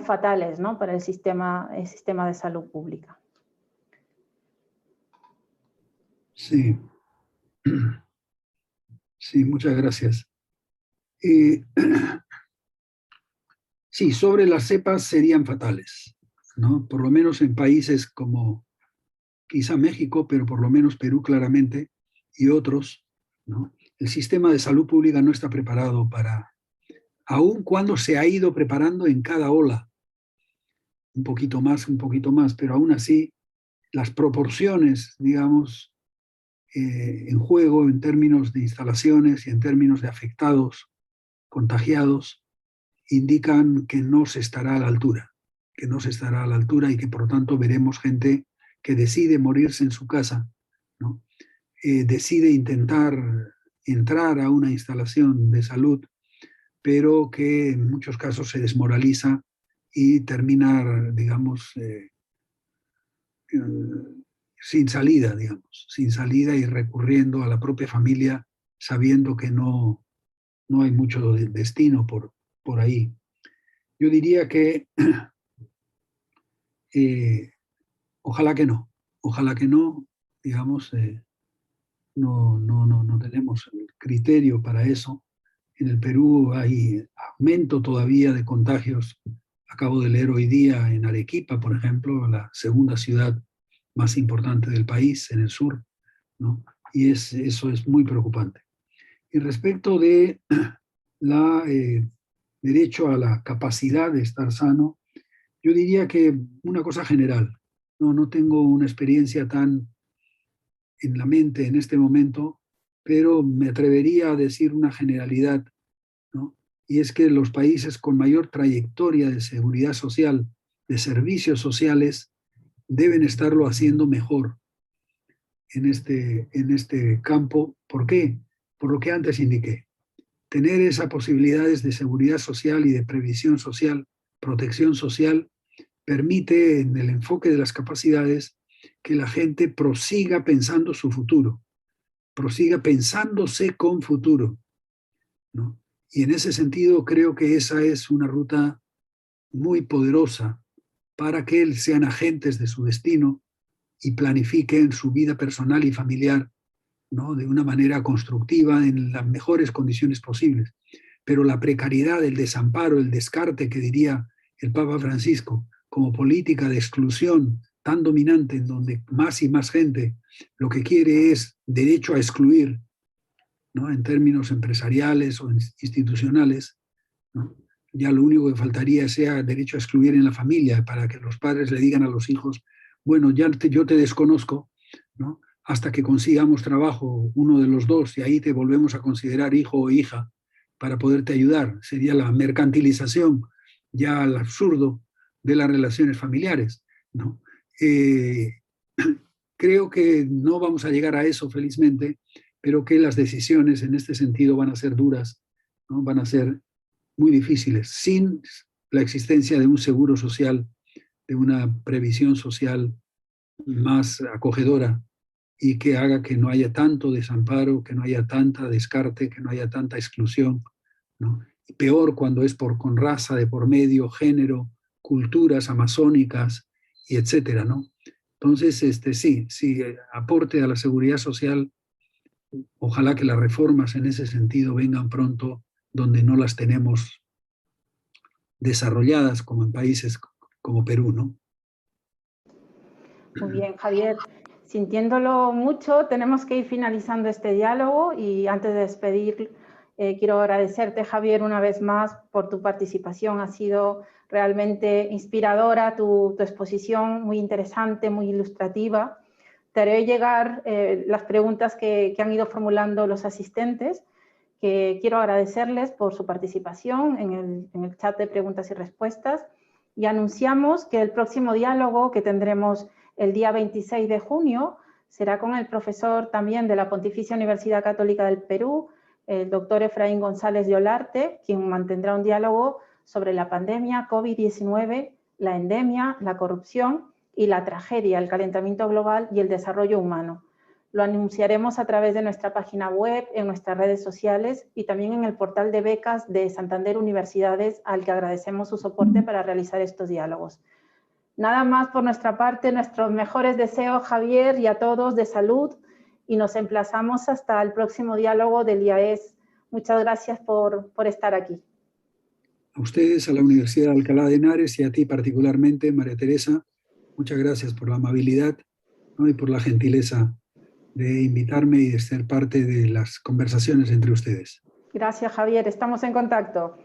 fatales, ¿no? Para el sistema de salud pública. Sí, sí, muchas gracias. Sí, sobre las cepas serían fatales, ¿no? Por lo menos en países como quizá México, pero por lo menos Perú claramente, y otros, ¿no? El sistema de salud pública no está preparado para, aun cuando se ha ido preparando en cada ola, un poquito más, pero aún así las proporciones, digamos, en juego en términos de instalaciones y en términos de afectados, contagiados, indican que no se estará a la altura, que no se estará a la altura y que por lo tanto veremos gente que decide morirse en su casa, ¿no? Decide intentar entrar a una instalación de salud, pero que en muchos casos se desmoraliza y termina, digamos, sin salida, digamos, sin salida y recurriendo a la propia familia sabiendo que no hay mucho destino por ahí. Yo diría que ojalá que no, digamos, no tenemos el criterio para eso. En el Perú hay aumento todavía de contagios. Acabo de leer hoy día en Arequipa, por ejemplo, la segunda ciudad más importante del país, en el sur, ¿no? Y eso es muy preocupante. Y respecto de la derecho a la capacidad de estar sano, yo diría que una cosa general. No tengo una experiencia tan en la mente en este momento, pero me atrevería a decir una generalidad, ¿no? Y es que los países con mayor trayectoria de seguridad social, de servicios sociales, deben estarlo haciendo mejor en este campo. ¿Por qué? Por lo que antes indiqué. Tener esas posibilidades de seguridad social y de previsión social, protección social, permite en el enfoque de las capacidades que la gente prosiga pensando su futuro, prosiga pensándose con futuro, ¿no? Y en ese sentido creo que esa es una ruta muy poderosa para que sean agentes de su destino y planifiquen su vida personal y familiar, ¿no? De una manera constructiva en las mejores condiciones posibles. Pero la precariedad, el desamparo, el descarte, que diría el Papa Francisco, como política de exclusión tan dominante en donde más y más gente lo que quiere es derecho a excluir, ¿no? En términos empresariales o institucionales, ¿no? Ya lo único que faltaría sea derecho a excluir en la familia para que los padres le digan a los hijos, bueno, yo te desconozco, ¿no? Hasta que consigamos trabajo uno de los dos y ahí te volvemos a considerar hijo o hija para poderte ayudar. Sería la mercantilización ya al absurdo de las relaciones familiares, ¿no? Creo que no vamos a llegar a eso, felizmente, pero que las decisiones en este sentido van a ser duras, ¿no? Van a ser muy difíciles, sin la existencia de un seguro social, de una previsión social más acogedora y que haga que no haya tanto desamparo, que no haya tanta descarte, que no haya tanta exclusión, ¿no? Y peor cuando es con raza de por medio, género, culturas amazónicas y etcétera, ¿no? Entonces, sí, aporte a la seguridad social. Ojalá que las reformas en ese sentido vengan pronto, donde no las tenemos desarrolladas como en países como Perú, ¿no? Muy bien, Javier. Sintiéndolo mucho, tenemos que ir finalizando este diálogo y antes de despedir, quiero agradecerte, Javier, una vez más por tu participación. Ha sido realmente inspiradora tu exposición, muy interesante, muy ilustrativa. Te haré llegar las preguntas que han ido formulando los asistentes, que quiero agradecerles por su participación en el chat de preguntas y respuestas. Y anunciamos que el próximo diálogo que tendremos el día 26 de junio será con el profesor también de la Pontificia Universidad Católica del Perú, el doctor Efraín González de Olarte, quien mantendrá un diálogo sobre la pandemia COVID-19, la endemia, la corrupción y la tragedia, el calentamiento global y el desarrollo humano. Lo anunciaremos a través de nuestra página web, en nuestras redes sociales y también en el portal de becas de Santander Universidades, al que agradecemos su soporte para realizar estos diálogos. Nada más por nuestra parte, nuestros mejores deseos, Javier, y a todos de salud, y nos emplazamos hasta el próximo diálogo del IAES. Muchas gracias por estar aquí. A ustedes, a la Universidad de Alcalá de Henares y a ti particularmente, María Teresa, muchas gracias por la amabilidad ¿no? Y por la gentileza de invitarme y de ser parte de las conversaciones entre ustedes. Gracias, Javier. Estamos en contacto.